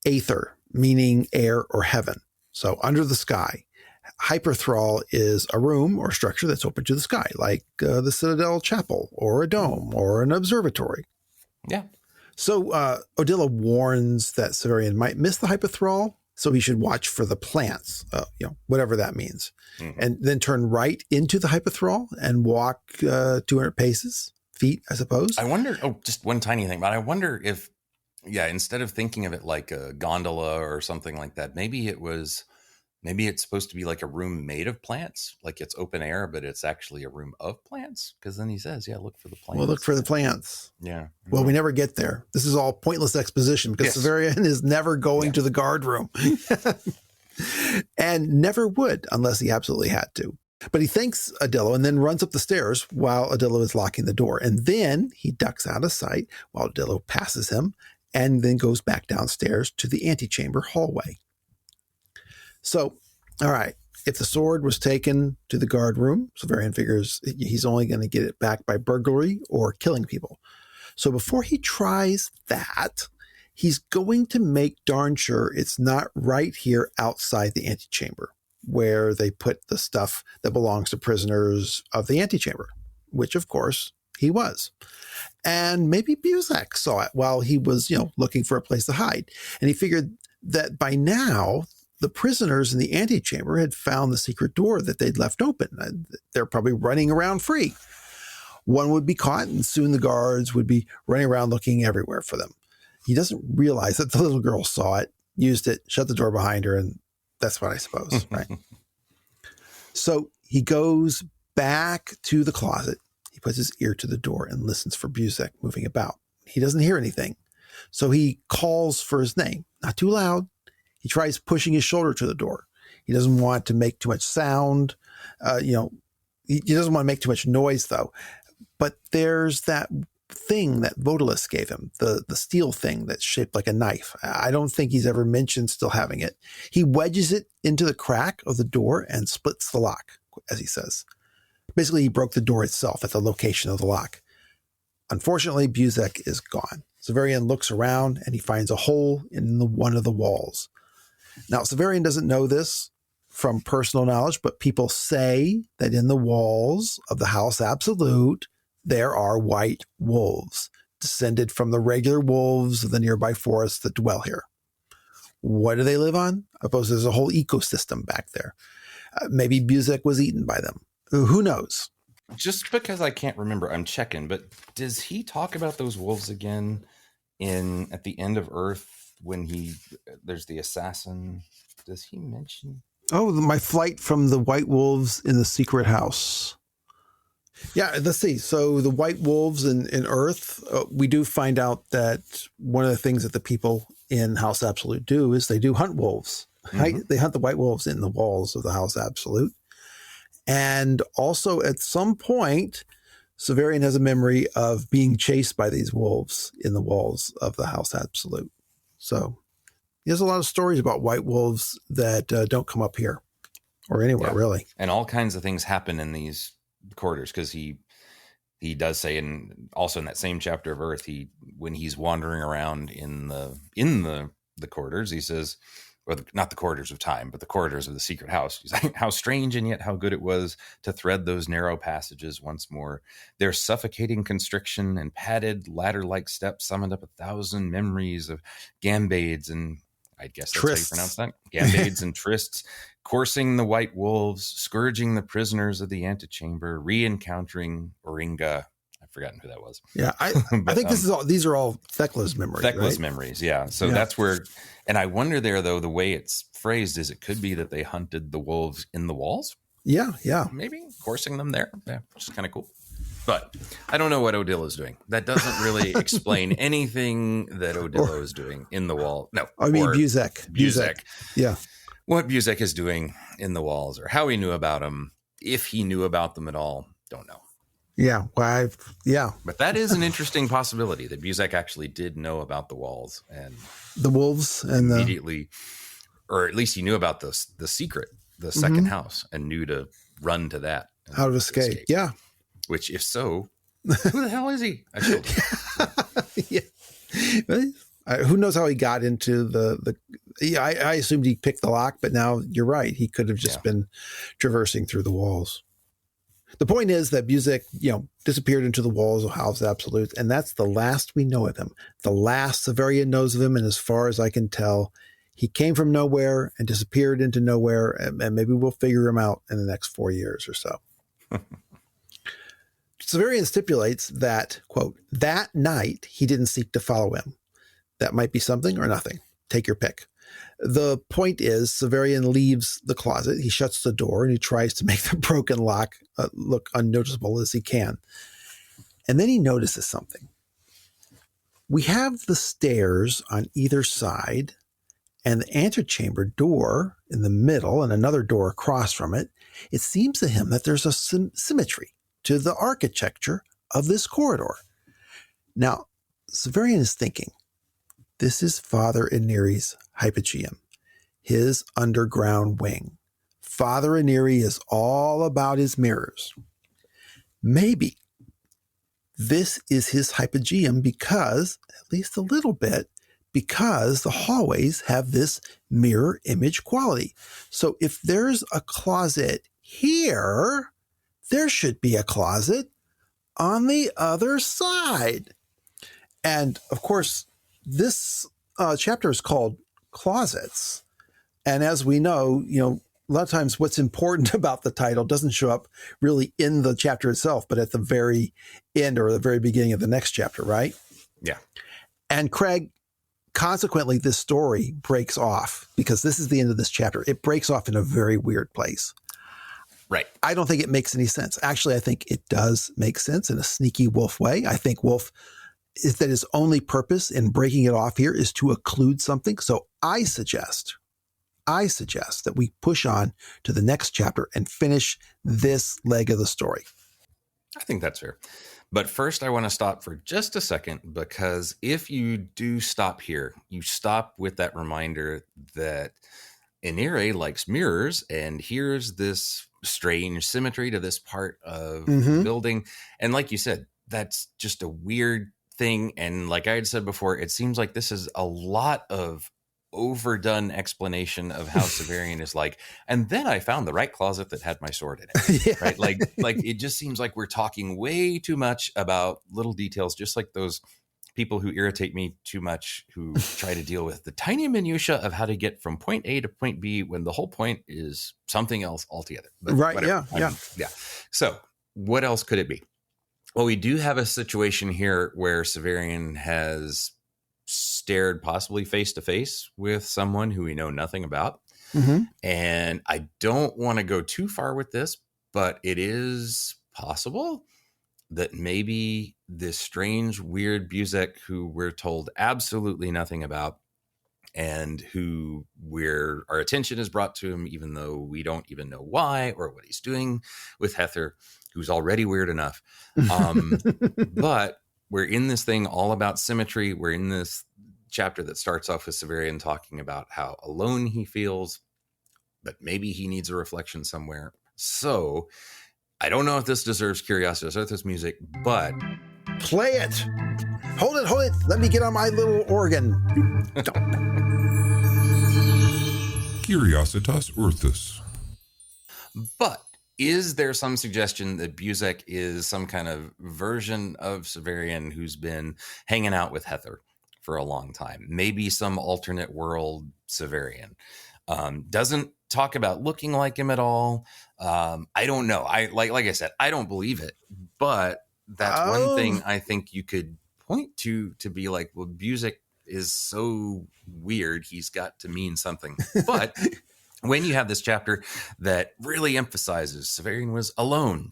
aether, meaning air or heaven, so under the sky. Hyperthrall is a room or structure that's open to the sky, like the Citadel Chapel or a dome or an observatory. Yeah. So Odila warns that Severian might miss the hypothrall, so he should watch for the plants, whatever that means, and then turn right into the hypothrall and walk 200 feet, I suppose. I wonder, just one tiny thing, but I wonder if, instead of thinking of it like a gondola or something like that, maybe it's supposed to be like a room made of plants, like it's open air, but it's actually a room of plants. Because then he says, look for the plants. Well, look for the plants. Yeah. Well, we never get there. This is all pointless exposition because Severian is never going to the guard room and never would unless he absolutely had to. But he thanks Odillo and then runs up the stairs while Odillo is locking the door. And then he ducks out of sight while Odillo passes him and then goes back downstairs to the antechamber hallway. So, all right, if the sword was taken to the guard room, Severian figures he's only going to get it back by burglary or killing people. So before he tries that, he's going to make darn sure it's not right here outside the antechamber where they put the stuff that belongs to prisoners of the antechamber, which, of course, he was. And maybe Buzak saw it while he was, looking for a place to hide. And he figured that by now, the prisoners in the antechamber had found the secret door that they'd left open. They're probably running around free. One would be caught, and soon the guards would be running around looking everywhere for them. He doesn't realize that the little girl saw it, used it, shut the door behind her, and that's what I suppose, right? So he goes back to the closet. He puts his ear to the door and listens for Buzek moving about. He doesn't hear anything. So he calls for his name, not too loud. He tries pushing his shoulder to the door. He doesn't want to make too much sound. He doesn't want to make too much noise, though. But there's that thing that Vodalis gave him, the steel thing that's shaped like a knife. I don't think he's ever mentioned still having it. He wedges it into the crack of the door and splits the lock, as he says. Basically, he broke the door itself at the location of the lock. Unfortunately, Buzek is gone. Severian looks around and he finds a hole in one of the walls. Now, Severian doesn't know this from personal knowledge, but people say that in the walls of the House Absolute, there are white wolves, descended from the regular wolves of the nearby forests that dwell here. What do they live on? I suppose there's a whole ecosystem back there. Maybe Buzek was eaten by them. Who knows? Just because I can't remember, I'm checking, but does he talk about those wolves again at the end of Earth when there's the assassin? Does he mention? Oh, my flight from the white wolves in the secret house. Yeah, let's see. So the white wolves in Earth, we do find out that one of the things that the people in House Absolute do is they do hunt wolves. Right? Mm-hmm. They hunt the white wolves in the walls of the House Absolute. And also at some point, Severian has a memory of being chased by these wolves in the walls of the House Absolute. So there's a lot of stories about white wolves that don't come up here or anywhere, really. And all kinds of things happen in these corridors, because he does say, and also in that same chapter of Earth, when he's wandering around in the corridors, he says, or not the corridors of time, but the corridors of the secret house. He's like, how strange and yet how good it was to thread those narrow passages once more. Their suffocating constriction and padded ladder-like steps summoned up 1,000 memories of gambades and, I guess that's trysts. How you pronounce that? Gambades and trysts, coursing the white wolves, scourging the prisoners of the antechamber, re-encountering Oringa. I've forgotten who that was. Yeah, I think these are all Thekla's memories. Thekla's memories, yeah. So that's where, and I wonder there, though, the way it's phrased is it could be that they hunted the wolves in the walls. Yeah. Maybe coursing them there. Yeah, which is kind of cool. But I don't know what Odilo is doing. That doesn't really explain anything that Odilo is doing in the wall. No, I mean Buzek. Yeah. What Buzek is doing in the walls, or how he knew about them, if he knew about them at all, don't know. Yeah. Well, But that is an interesting possibility that Buzek actually did know about the walls and the wolves and immediately, or at least he knew about the secret, the second house, and knew to run to that. How to escape. Yeah. Which, if so, who the hell is he? I should. Yeah. Who knows how he got into the I assumed he picked the lock, but now you're right. He could have just been traversing through the walls. The point is that Buzek, disappeared into the walls of House Absolute, and that's the last we know of him. The last Severian knows of him, and as far as I can tell, he came from nowhere and disappeared into nowhere, and maybe we'll figure him out in the next 4 years or so. Severian stipulates that, quote, that night he didn't seek to follow him. That might be something or nothing. Take your pick. The point is, Severian leaves the closet. He shuts the door and he tries to make the broken lock look unnoticeable as he can. And then he notices something. We have the stairs on either side and the antechamber door in the middle and another door across from it. It seems to him that there's a symmetry to the architecture of this corridor. Now, Severian is thinking, this is Father Iniri's hypogeum, his underground wing. Father Iniri is all about his mirrors. Maybe this is his hypogeum because, at least a little bit, because the hallways have this mirror image quality. So if there's a closet here, there should be a closet on the other side. And of course, this chapter is called Closets. And as we know, a lot of times what's important about the title doesn't show up really in the chapter itself, but at the very end or the very beginning of the next chapter, right? Yeah. And Craig, consequently, this story breaks off because this is the end of this chapter. It breaks off in a very weird place. Right. I don't think it makes any sense. Actually, I think it does make sense in a sneaky Wolfe way. I think Wolfe is that his only purpose in breaking it off here is to occlude something. So I suggest that we push on to the next chapter and finish this leg of the story. I think that's fair. But first, I want to stop for just a second, because if you do stop here, you stop with that reminder that Inire likes mirrors, and here's this strange symmetry to this part of the building. And like you said, that's just a weird thing. And like I had said before, it seems like this is a lot of overdone explanation of how Severian is like, and then I found the right closet that had my sword in it. Yeah. Right? Like it just seems like we're talking way too much about little details, just like those people who irritate me too much, who try to deal with the tiny minutia of how to get from point A to point B when the whole point is something else altogether. But Right. whatever. Yeah. Yeah. So what else could it be? Well, we do have a situation here where Severian has stared possibly face to face with someone who we know nothing about. And I don't want to go too far with this, but it is possible that maybe this strange, weird Buzek, who we're told absolutely nothing about, and who our attention is brought to him, even though we don't even know why or what he's doing with Heather, who's already weird enough. But we're in this thing all about symmetry. We're in this chapter that starts off with Severian talking about how alone he feels, but maybe he needs a reflection somewhere. So I don't know if this deserves Curiositas Earthus music, but Play it. Hold it. Let me get on my little organ. Curiositas Earthus. But is there some suggestion that Buzek is some kind of version of Severian who's been hanging out with Heather for a long time? Maybe some alternate world Severian. Doesn't talk about looking like him at all. I don't know. Like I said, I don't believe it. But that's one thing I think you could point to be like, well, Buzek is so weird. He's got to mean something. But when you have this chapter that really emphasizes Severian was alone,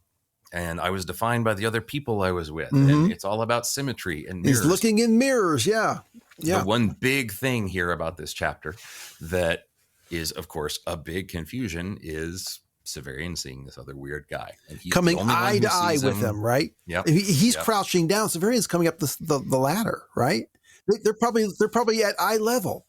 and I was defined by the other people I was with, and it's all about symmetry and mirrors. He's looking in mirrors. Yeah. The one big thing here about this chapter that is, of course, a big confusion is Severian seeing this other weird guy. And he's coming the only one eye who to eye sees with him, right? Yep. He's crouching down. Severian's coming up the ladder, right? They're probably at eye level.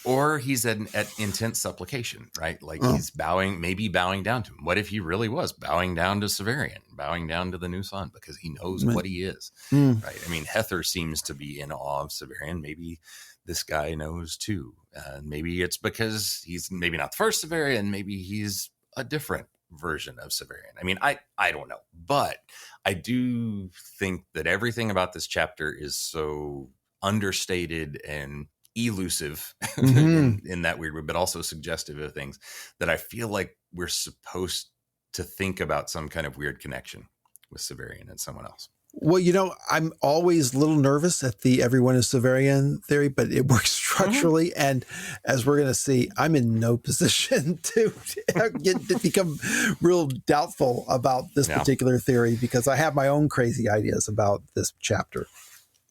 Or he's at intense supplication, right? Like he's bowing down to him. What if he really was bowing down to Severian, bowing down to the new sun, because he knows what he is, right? I mean, Heather seems to be in awe of Severian. Maybe this guy knows too. Maybe it's because he's maybe not the first Severian. Maybe he's a different version of Severian. I mean, I don't know, but I do think that everything about this chapter is so understated and elusive in that weird way, but also suggestive of things that I feel like we're supposed to think about some kind of weird connection with Severian and someone else. Well, I'm always a little nervous at the everyone is Severian theory, but it works structurally. And as we're going to see, I'm in no position to become real doubtful about this particular theory, because I have my own crazy ideas about this chapter.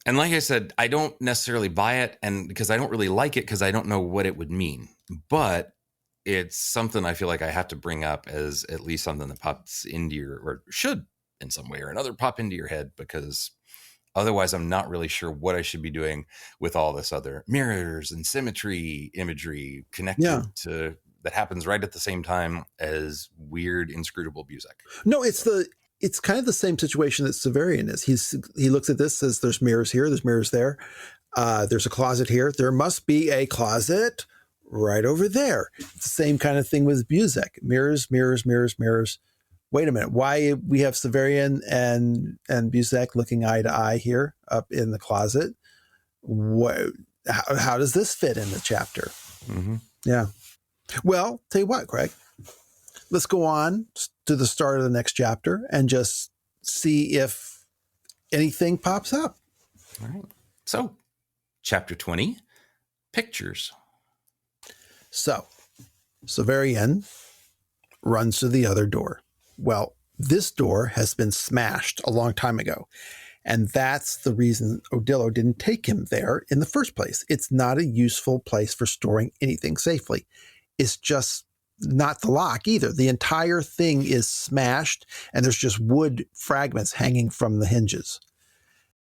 And like I said, I don't necessarily buy it, and because I don't really like it, because I don't know what it would mean. But it's something I feel like I have to bring up as at least something that pops into or should in some way or another pop into your head, because otherwise I'm not really sure what I should be doing with all this other mirrors and symmetry imagery connected to that happens right at the same time as weird, inscrutable Buzek. No, it's kind of the same situation that Severian is. He looks at this, says there's mirrors here, there's mirrors there. There's a closet here. There must be a closet right over there. It's the same kind of thing with Buzek. Mirrors, mirrors, mirrors, mirrors. Wait a minute. Why we have Severian and Buzek looking eye to eye here up in the closet? How does this fit in the chapter? Yeah. Well, tell you what, Craig. Let's go on to the start of the next chapter and just see if anything pops up. All right. So, chapter 20, pictures. So, Severian runs to the other door. Well, this door has been smashed a long time ago. And that's the reason Odilo didn't take him there in the first place. It's not a useful place for storing anything safely. It's just not the lock either. The entire thing is smashed and there's just wood fragments hanging from the hinges.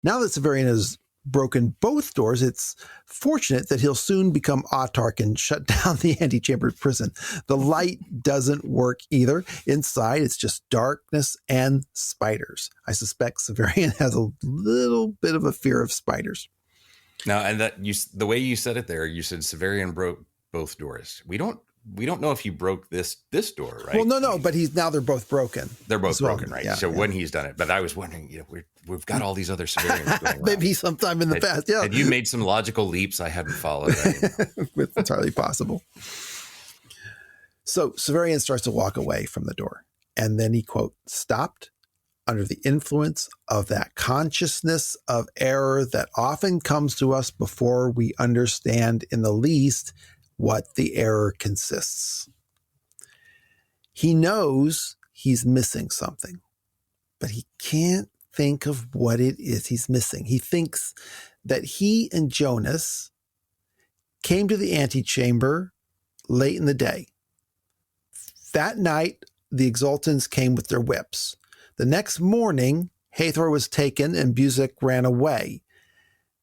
Now that Severian has broken both doors, it's fortunate that he'll soon become autark and shut down the antechamber prison. The light doesn't work either. Inside, it's just darkness and spiders. I suspect Severian has a little bit of a fear of spiders. Now, and the way you said it there, you said Severian broke both doors. We don't know if he broke this door, right? Well, no, but they're both broken. They're both broken, right? Yeah, so when he's done it, but I was wondering, we've got all these other Severians going around. Maybe sometime in the past, yeah. Had you made some logical leaps I hadn't followed? It's entirely possible. So Severian starts to walk away from the door, and then he, quote, stopped under the influence of that consciousness of error that often comes to us before we understand in the least what the error consists. He knows he's missing something, but he can't think of what it is he's missing. He thinks that he and Jonas came to the antechamber late in the day. That night, the Exultans came with their whips. The next morning, Hathor was taken and Buzik ran away.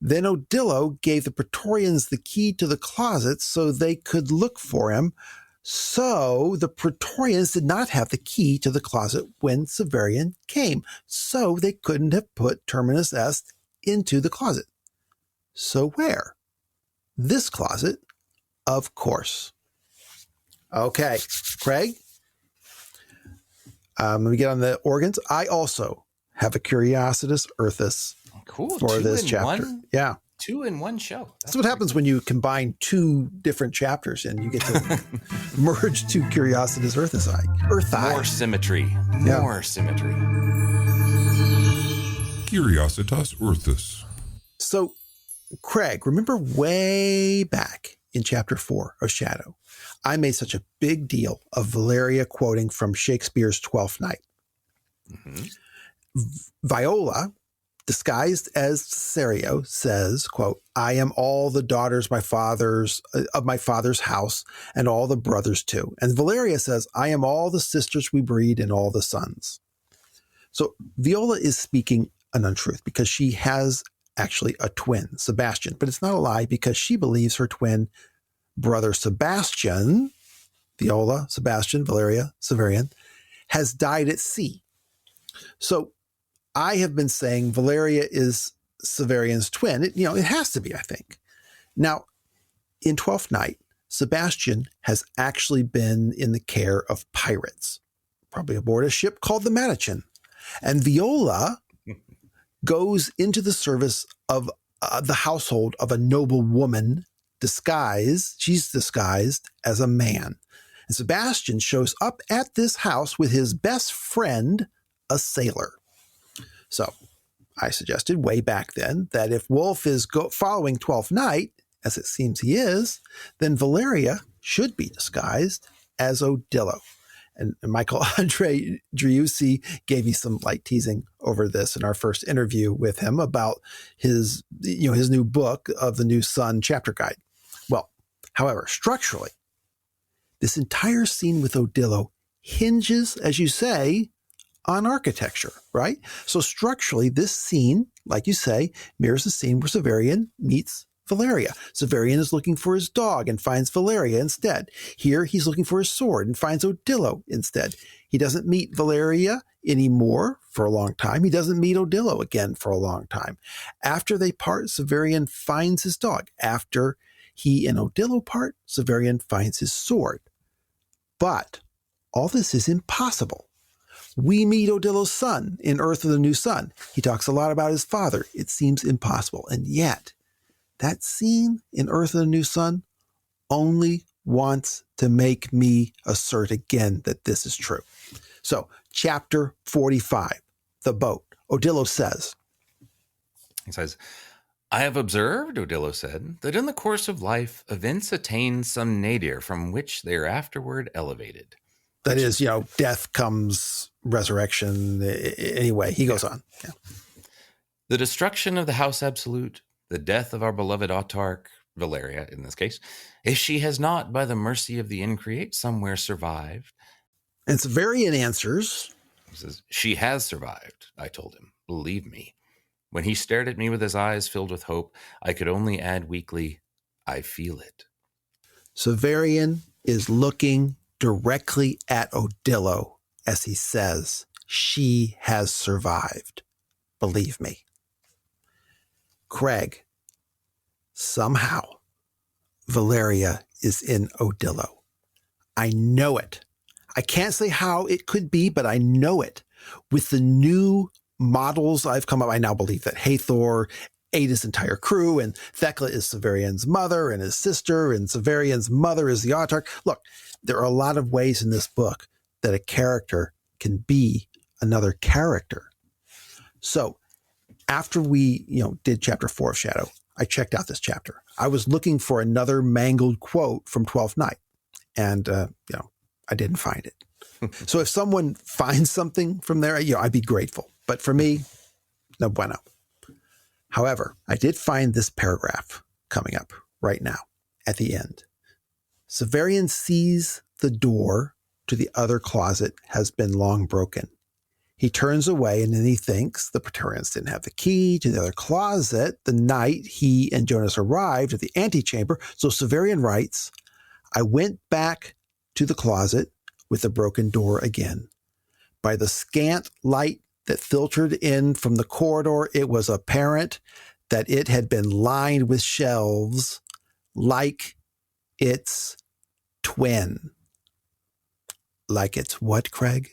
Then Odilo gave the Praetorians the key to the closet so they could look for him. So the Praetorians did not have the key to the closet when Severian came. So they couldn't have put Terminus Est into the closet. So where? This closet, of course. Okay, Craig, let me get on the organs. I also have a Curiositas Earthus. Cool. For this chapter. Yeah. 2 in 1 show. That's what happens when you combine 2 different chapters and you get to merge 2 Curiositas Earthi. More symmetry. Yeah. More symmetry. Curiositas Earthus. So, Craig, remember way back in chapter 4 of Shadow, I made such a big deal of Valeria quoting from Shakespeare's Twelfth Night. Mm-hmm. Viola, disguised as Cesario, says, quote, I am all the daughters of my father's house and all the brothers too. And Valeria says, I am all the sisters we breed and all the sons. So Viola is speaking an untruth because she has actually a twin, Sebastian, but it's not a lie because she believes her twin brother Sebastian, Viola, Sebastian, Valeria, Severian, has died at sea. So I have been saying Valeria is Severian's twin. It has to be, I think. Now, in Twelfth Night, Sebastian has actually been in the care of pirates, probably aboard a ship called the Mattachin. And Viola goes into the service of the household of a noble woman she's disguised as a man. And Sebastian shows up at this house with his best friend, a sailor. So I suggested way back then that if Wolfe is following Twelfth Night, as it seems he is, then Valeria should be disguised as Odilo. And Michael Andre Driussi gave me some light teasing over this in our first interview with him about his new book of the New Sun chapter guide. Well, however, structurally, this entire scene with Odilo hinges, as you say, on architecture, right? So structurally, this scene, like you say, mirrors the scene where Severian meets Valeria. Severian is looking for his dog and finds Valeria instead. Here, he's looking for his sword and finds Odilo instead. He doesn't meet Valeria anymore for a long time. He doesn't meet Odilo again for a long time. After they part, Severian finds his dog. After he and Odilo part, Severian finds his sword. But all this is impossible. We meet Odilo's son in Earth of the New Sun. He talks a lot about his father. It seems impossible. And yet, that scene in Earth of the New Sun only wants to make me assert again that this is true. So, chapter 45, the boat. Odilo says, I have observed, Odilo said, that in the course of life, events attain some nadir from which they are afterward elevated. That is, death comes resurrection. Anyway, he goes on. Yeah. The destruction of the House Absolute, the death of our beloved autarch, Valeria in this case, if she has not, by the mercy of the Increate, somewhere survived. And Severian answers. He says, she has survived, I told him. Believe me. When he stared at me with his eyes filled with hope, I could only add weakly, I feel it. Severian is looking directly at Odillo as he says, she has survived. Believe me. Craig, somehow, Valeria is in Odillo. I know it. I can't say how it could be, but I know it. With the new models I've come up, I now believe that Hathor ate his entire crew, and Thekla is Severian's mother and his sister, and Severian's mother is the autarch. Look, there are a lot of ways in this book that a character can be another character. So after we, did chapter 4 of Shadow, I checked out this chapter. I was looking for another mangled quote from 12th Night, and, I didn't find it. So if someone finds something from there, I'd be grateful. But for me, no bueno. However, I did find this paragraph coming up right now at the end. Severian sees the door to the other closet has been long broken. He turns away and then he thinks the Praetorians didn't have the key to the other closet the night he and Jonas arrived at the antechamber. So Severian writes, I went back to the closet with the broken door again. By the scant light that filtered in from the corridor, it was apparent that it had been lined with shelves like its twin. Like it's what, Craig?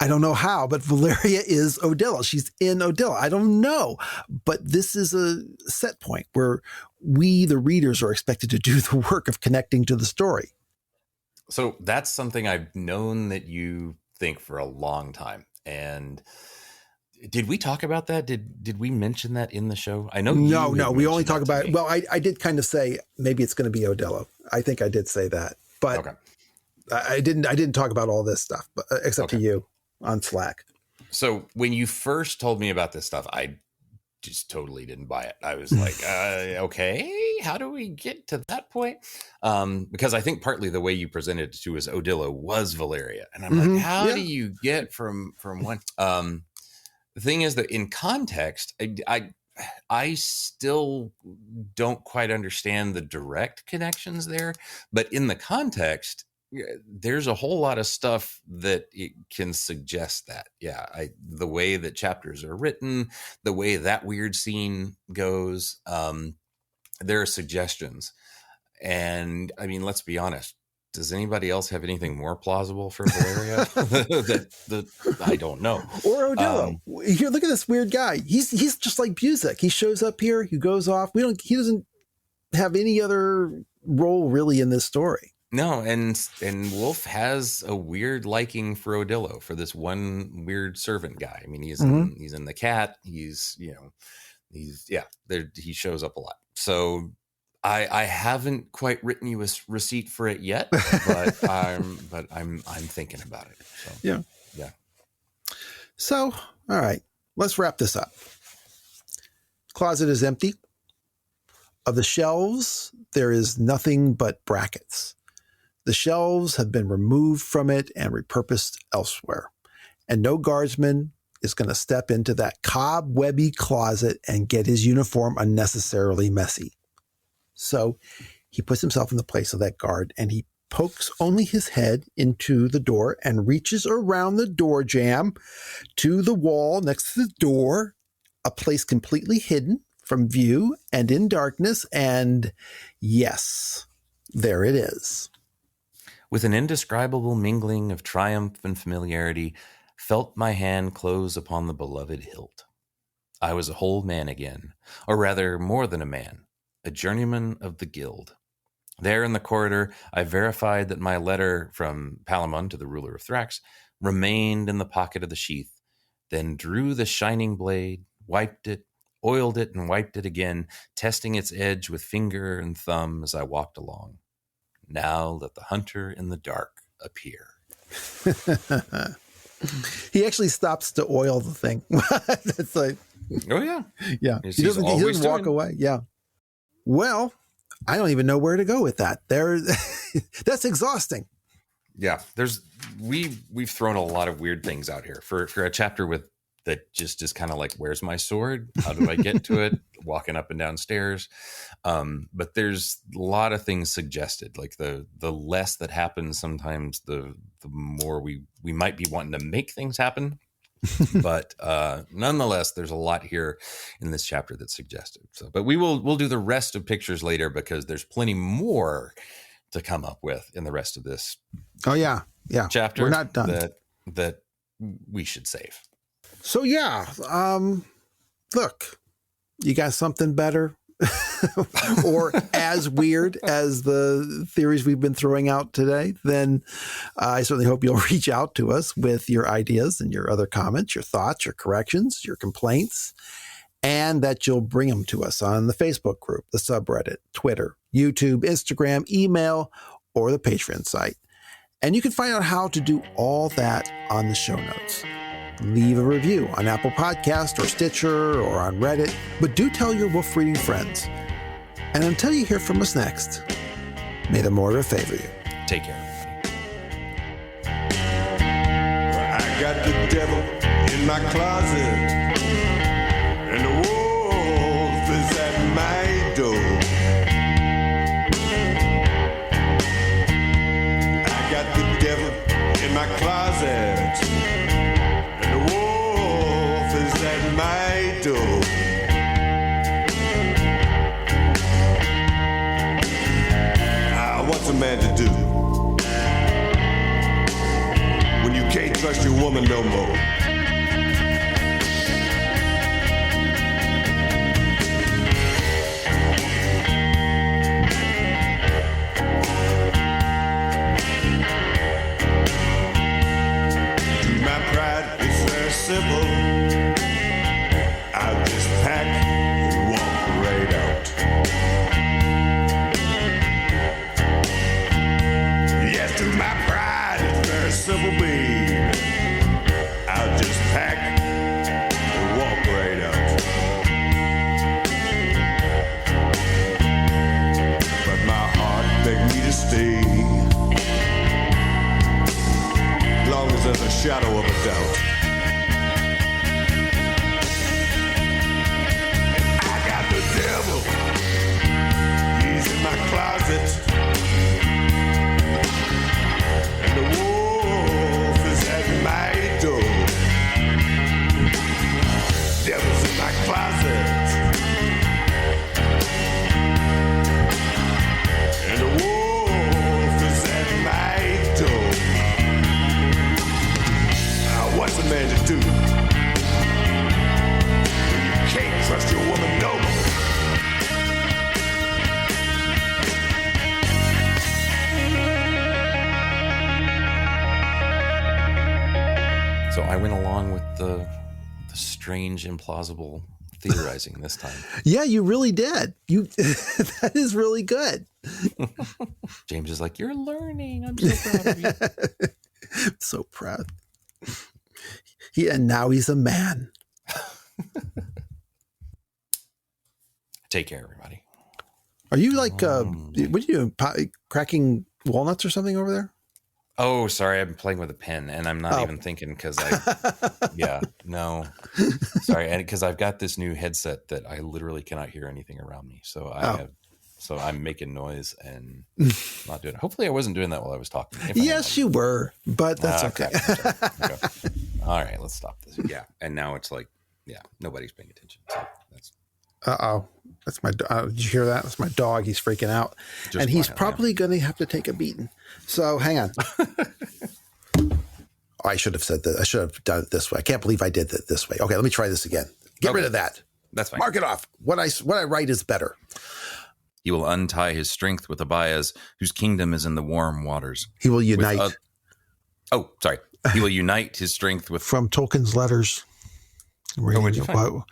I don't know how, but Valeria is Odillo. She's in Odillo. I don't know. But this is a set point where we, the readers, are expected to do the work of connecting to the story. So that's something I've known that you think for a long time. And did we talk about that? Did we mention that in the show? I know. No. We only talk about it. Well, I did kind of say maybe it's going to be Odillo. I think I did say that, but okay. I didn't talk about all this stuff, but except to you on Slack. So when you first told me about this stuff, I just totally didn't buy it. I was like, okay, how do we get to that point? Because I think partly the way you presented it to us, Odillo was Valeria. And I'm like, how do you get from one? The thing is that in context, I still don't quite understand the direct connections there, but in the context, there's a whole lot of stuff that it can suggest that. Yeah, the way that chapters are written, the way that weird scene goes, there are suggestions. And I mean, let's be honest. Does anybody else have anything more plausible for Valeria? that I don't know. Or Odillo. Here, look at this weird guy. He's just like Busiek. He shows up here, he goes off. He doesn't have any other role really in this story. No, and Wolfe has a weird liking for Odillo, for this one weird servant guy. I mean, he's in the cat. He shows up a lot. So I haven't quite written you a receipt for it yet, but I'm thinking about it. So, yeah. So, all right, let's wrap this up. Closet is empty. Of the shelves, there is nothing but brackets. The shelves have been removed from it and repurposed elsewhere. And no guardsman is going to step into that cobwebby closet and get his uniform unnecessarily messy. So he puts himself in the place of that guard and he pokes only his head into the door and reaches around the door jamb to the wall next to the door, a place completely hidden from view and in darkness. And yes, there it is. With an indescribable mingling of triumph and familiarity, felt my hand close upon the beloved hilt. I was a whole man again, or rather more than a man, a journeyman of the guild. There in the corridor, I verified that my letter from Palamon to the ruler of Thrax remained in the pocket of the sheath, then drew the shining blade, wiped it, oiled it, and wiped it again, testing its edge with finger and thumb as I walked along. Now let the hunter in the dark appear. He actually stops to oil the thing. It's like, Oh, yeah. yeah. He's He doesn't always walk doing- away. Yeah. Well, I don't even know where to go with that. That's exhausting. Yeah, we've thrown a lot of weird things out here for a chapter with that just is kind of like, where's my sword? How do I get to it? Walking up and down stairs. But there's a lot of things suggested. Like the less that happens, sometimes the more we might be wanting to make things happen. But nonetheless, there's a lot here in this chapter that's suggested. So, but we'll do the rest of pictures later because there's plenty more to come up with in the rest of this. Oh yeah. Chapter. We're not done. That we should save. So yeah, look, you got something better or as weird as the theories we've been throwing out today, then I certainly hope you'll reach out to us with your ideas and your other comments, your thoughts, your corrections, your complaints, and that you'll bring them to us on the Facebook group, the subreddit, Twitter, YouTube, Instagram, email, or the Patreon site. And you can find out how to do all that on the show notes. Leave a review on Apple Podcast or Stitcher or on Reddit, but do tell your wolf reading friends. And until you hear from us next, may the mortar favor you. Take care. I got the devil in my closet, and the wolf is at my door. I got the devil in my closet, and the wolf is at my door. What's a man to do when you can't trust your woman no more? To my pride, it's very simple. I'll just pack and walk right out. To my pride, it's very simple, babe. I'll just pack and walk right out. But my heart begged me to stay, long as there's a shadow of a doubt. I got the devil, he's in my closet. The wolf is at my door. Devil's in my closet. And the wolf is at my door. Now what's a man to do when you can't trust your woman no more? So I went along with the strange, implausible theorizing this time. Yeah, you really did. That is really good. James is like, you're learning. I'm so proud of you. So proud. And now he's a man. Take care, everybody. Are you like, what are you doing? Cracking walnuts or something over there? Oh, sorry. I'm playing with a pen and I'm not even thinking because sorry. And because I've got this new headset that I literally cannot hear anything around me. So I'm making noise and not doing it. Hopefully I wasn't doing that while I was talking. Yes, you were, but that's okay. Okay. All right, let's stop this. Yeah. And now it's like, nobody's paying attention. So that's. Uh-oh. That's my did you hear that? That's my dog. He's freaking out. And he's probably going to have to take a beating. So hang on. I should have said that. I should have done it this way. I can't believe I did it this way. Okay, let me try this again. Get rid of that. That's fine. Mark it off. What I write is better. He will untie his strength with Abias, whose kingdom is in the warm waters. He will unite. He will unite his strength with... From Tolkien's letters. What'd you find?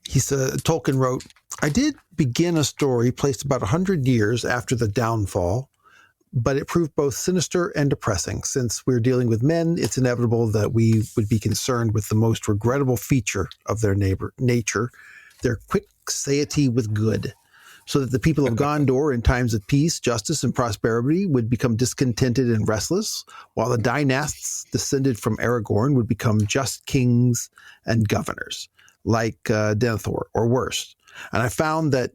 He said, Tolkien wrote, I did begin a story placed about 100 years after the downfall, but it proved both sinister and depressing. Since we're dealing with men, it's inevitable that we would be concerned with the most regrettable feature of their nature, their quick satiety with good, so that the people of Gondor in times of peace, justice, and prosperity would become discontented and restless, while the dynasts descended from Aragorn would become just kings and governors, like Denethor, or worse. And I found that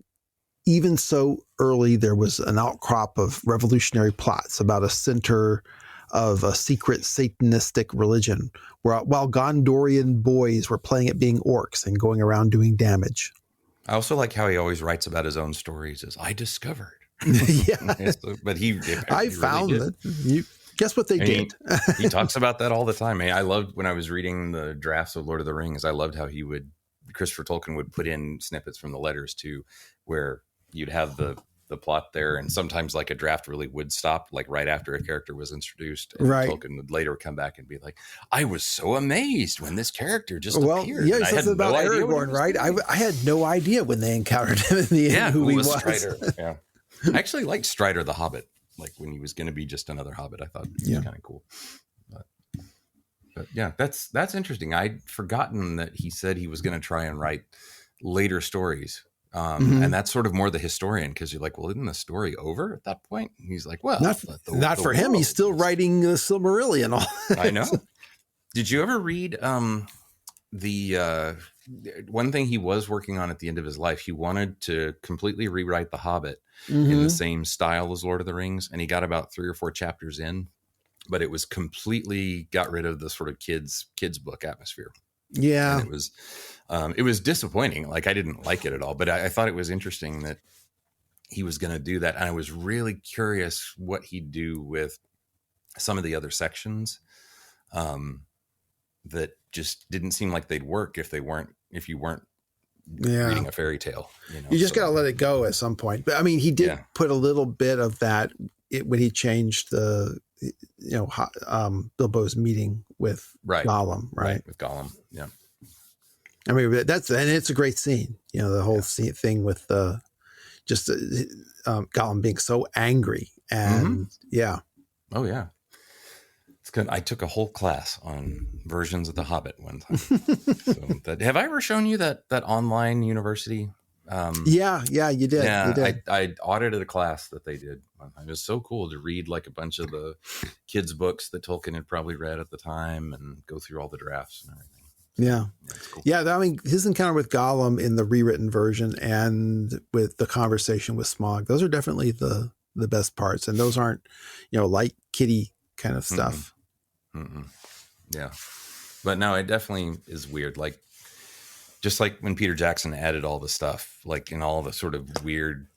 even so early, there was an outcrop of revolutionary plots about a center of a secret satanistic religion, while Gondorian boys were playing at being orcs and going around doing damage. I also like how he always writes about his own stories as I discovered. Yeah. But I found really that. You guess what they did? He talks about that all the time. I loved when I was reading the drafts of Lord of the Rings. I loved how Christopher Tolkien would put in snippets from the letters too, where you'd have the plot there, and sometimes like a draft really would stop like right after a character was introduced, and right. Tolkien would later come back and be like, I was so amazed when this character just appeared. Yeah, he says about Aragorn, right? I had no idea when they encountered him in the end who he was. Strider. Yeah, I actually liked Strider the Hobbit, like when he was going to be just another Hobbit. I thought it was kind of cool. But yeah, that's interesting. I'd forgotten that he said he was going to try and write later stories. And that's sort of more the historian, because you're like, well, isn't the story over at that point? And he's like, well, not for him. He's still writing the Silmarillion. I know. Did you ever read the one thing he was working on at the end of his life? He wanted to completely rewrite The Hobbit in the same style as Lord of the Rings, and he got about 3 or 4 chapters in, but it was completely got rid of the sort of kids book atmosphere. Yeah, and it was disappointing. Like, I didn't like it at all, but I thought it was interesting that he was going to do that. And I was really curious what he'd do with some of the other sections that just didn't seem like they'd work if you weren't reading a fairy tale. You just got to let it go at some point. But I mean, he did put a little bit of that when he changed the, Bilbo's meeting with Gollum, right? With Gollum. Yeah. I mean, it's a great scene, the whole thing with Gollum being so angry and Oh yeah. It's good. I took a whole class on versions of The Hobbit one time. Have I ever shown you that online university? Yeah, you did. Yeah, you did. I audited a class that they did one time. It was so cool to read like a bunch of the kids' books that Tolkien had probably read at the time and go through all the drafts and everything. Yeah. Cool. Yeah. I mean, his encounter with Gollum in the rewritten version and with the conversation with Smaug, those are definitely the best parts. And those aren't, light kitty kind of stuff. Yeah. But no, it definitely is weird. Like, just like when Peter Jackson added all the stuff, like in all the sort of weird,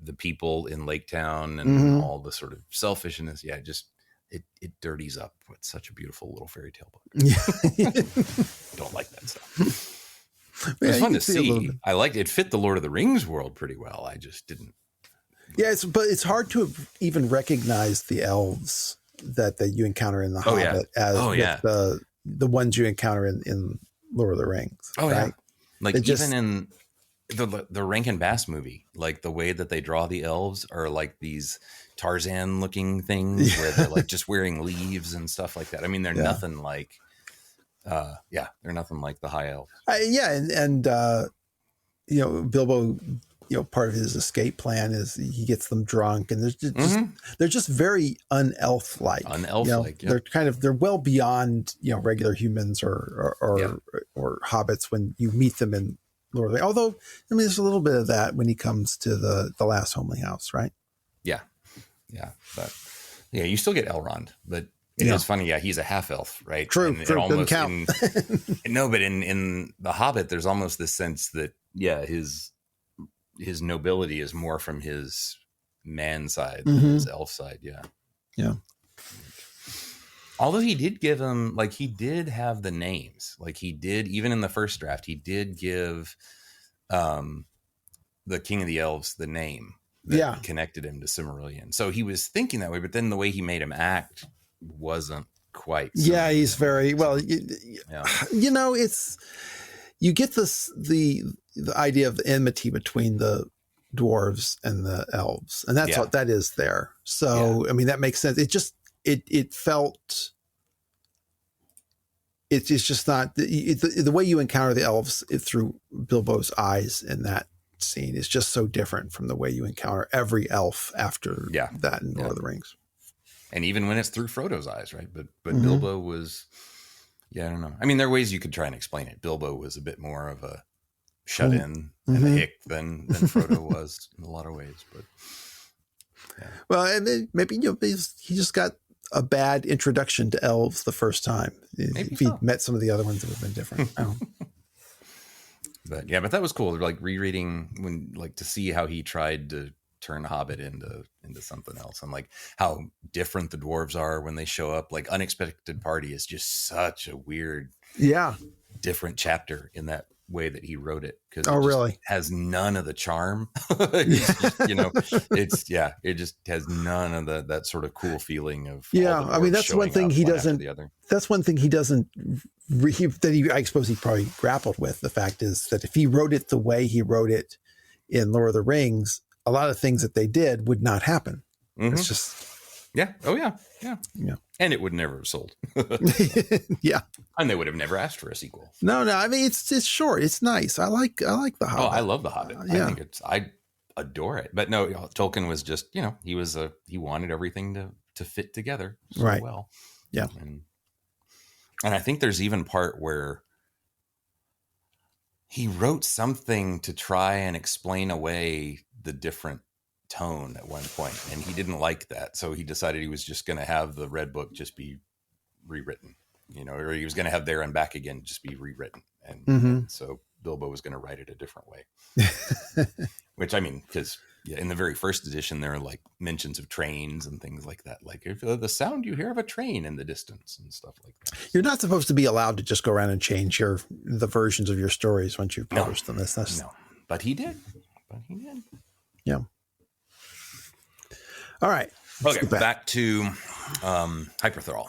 the people in Lake Town and all the sort of selfishness. Yeah. It dirties up with such a beautiful little fairy tale book. Yeah. Don't like that stuff. It was fun to see. I liked it. It fit the Lord of the Rings world pretty well. I just didn't. Yeah, but it's hard to even recognize the elves that you encounter in The Hobbit as the ones you encounter in Lord of the Rings. Oh, right? Yeah. Like even in the Rankin Bass movie, like the way that they draw the elves are like these Tarzan looking things where they're like just wearing leaves and stuff like that. I mean, they're nothing like, they're nothing like the high elves. And Bilbo, part of his escape plan is he gets them drunk, and they're just very unelf-like. Unelf-like, They're well beyond regular humans or hobbits when you meet them in Lord of the Rings. Although, I mean, there's a little bit of that when he comes to the last homely house, right? Yeah, but you still get Elrond, but it is funny. Yeah, he's a half elf, right? True. Doesn't count. But in The Hobbit, there's almost this sense that his nobility is more from his man side than his elf side. Yeah. Although he did give him, like, he did have the names, like he did even in the first draft. He did give the King of the Elves the name. That connected him to Silmarillion. So he was thinking that way, but then the way he made him act wasn't quite. Yeah, he's very well. It's you get the idea of the enmity between the dwarves and the elves, and that's Yeah. what that is there. So I mean, that makes sense. It just it felt. It's just not the way you encounter the elves through Bilbo's eyes in that scene is just so different from the way you encounter every elf after that in Lord of the Rings. And even when it's through Frodo's eyes, right? But Bilbo was, I don't know. I mean, there are ways you could try and explain it. Bilbo was a bit more of a shut in and a hick than Frodo was in a lot of ways. But well, and maybe he just got a bad introduction to elves the first time. If he met some of the other ones, it would have been different. But that was cool. Like rereading to see how he tried to turn Hobbit into something else, and like how different the dwarves are when they show up. Like Unexpected Party is just such a weird, different chapter in that way that he wrote it, because really has none of the charm. It just has none of that sort of cool feeling of I mean, that's one thing he doesn't. That's one thing he doesn't. I suppose he probably grappled with. The fact is that if he wrote it the way he wrote it in Lord of the Rings, a lot of things that they did would not happen. It's just yeah. And it would never have sold. And they would have never asked for a sequel. No. I mean, it's short. It's nice. I like the Hobbit. Oh, I love the Hobbit. I adore it. But no, Tolkien was just, he wanted everything to fit together so well. Yeah. And I think there's even part where he wrote something to try and explain away the different tone at one point, and he didn't like that, so he decided he was just going to have the Red Book just be rewritten, or he was going to have There and Back Again just be rewritten, and so Bilbo was going to write it a different way. Which, I mean, because in the very first edition there are like mentions of trains and things like that, like if the sound you hear of a train in the distance and stuff like that. You're not supposed to be allowed to just go around and change the versions of your stories once you've published them. That's no, but he did. Yeah. All right. Okay, back to Hyperthral.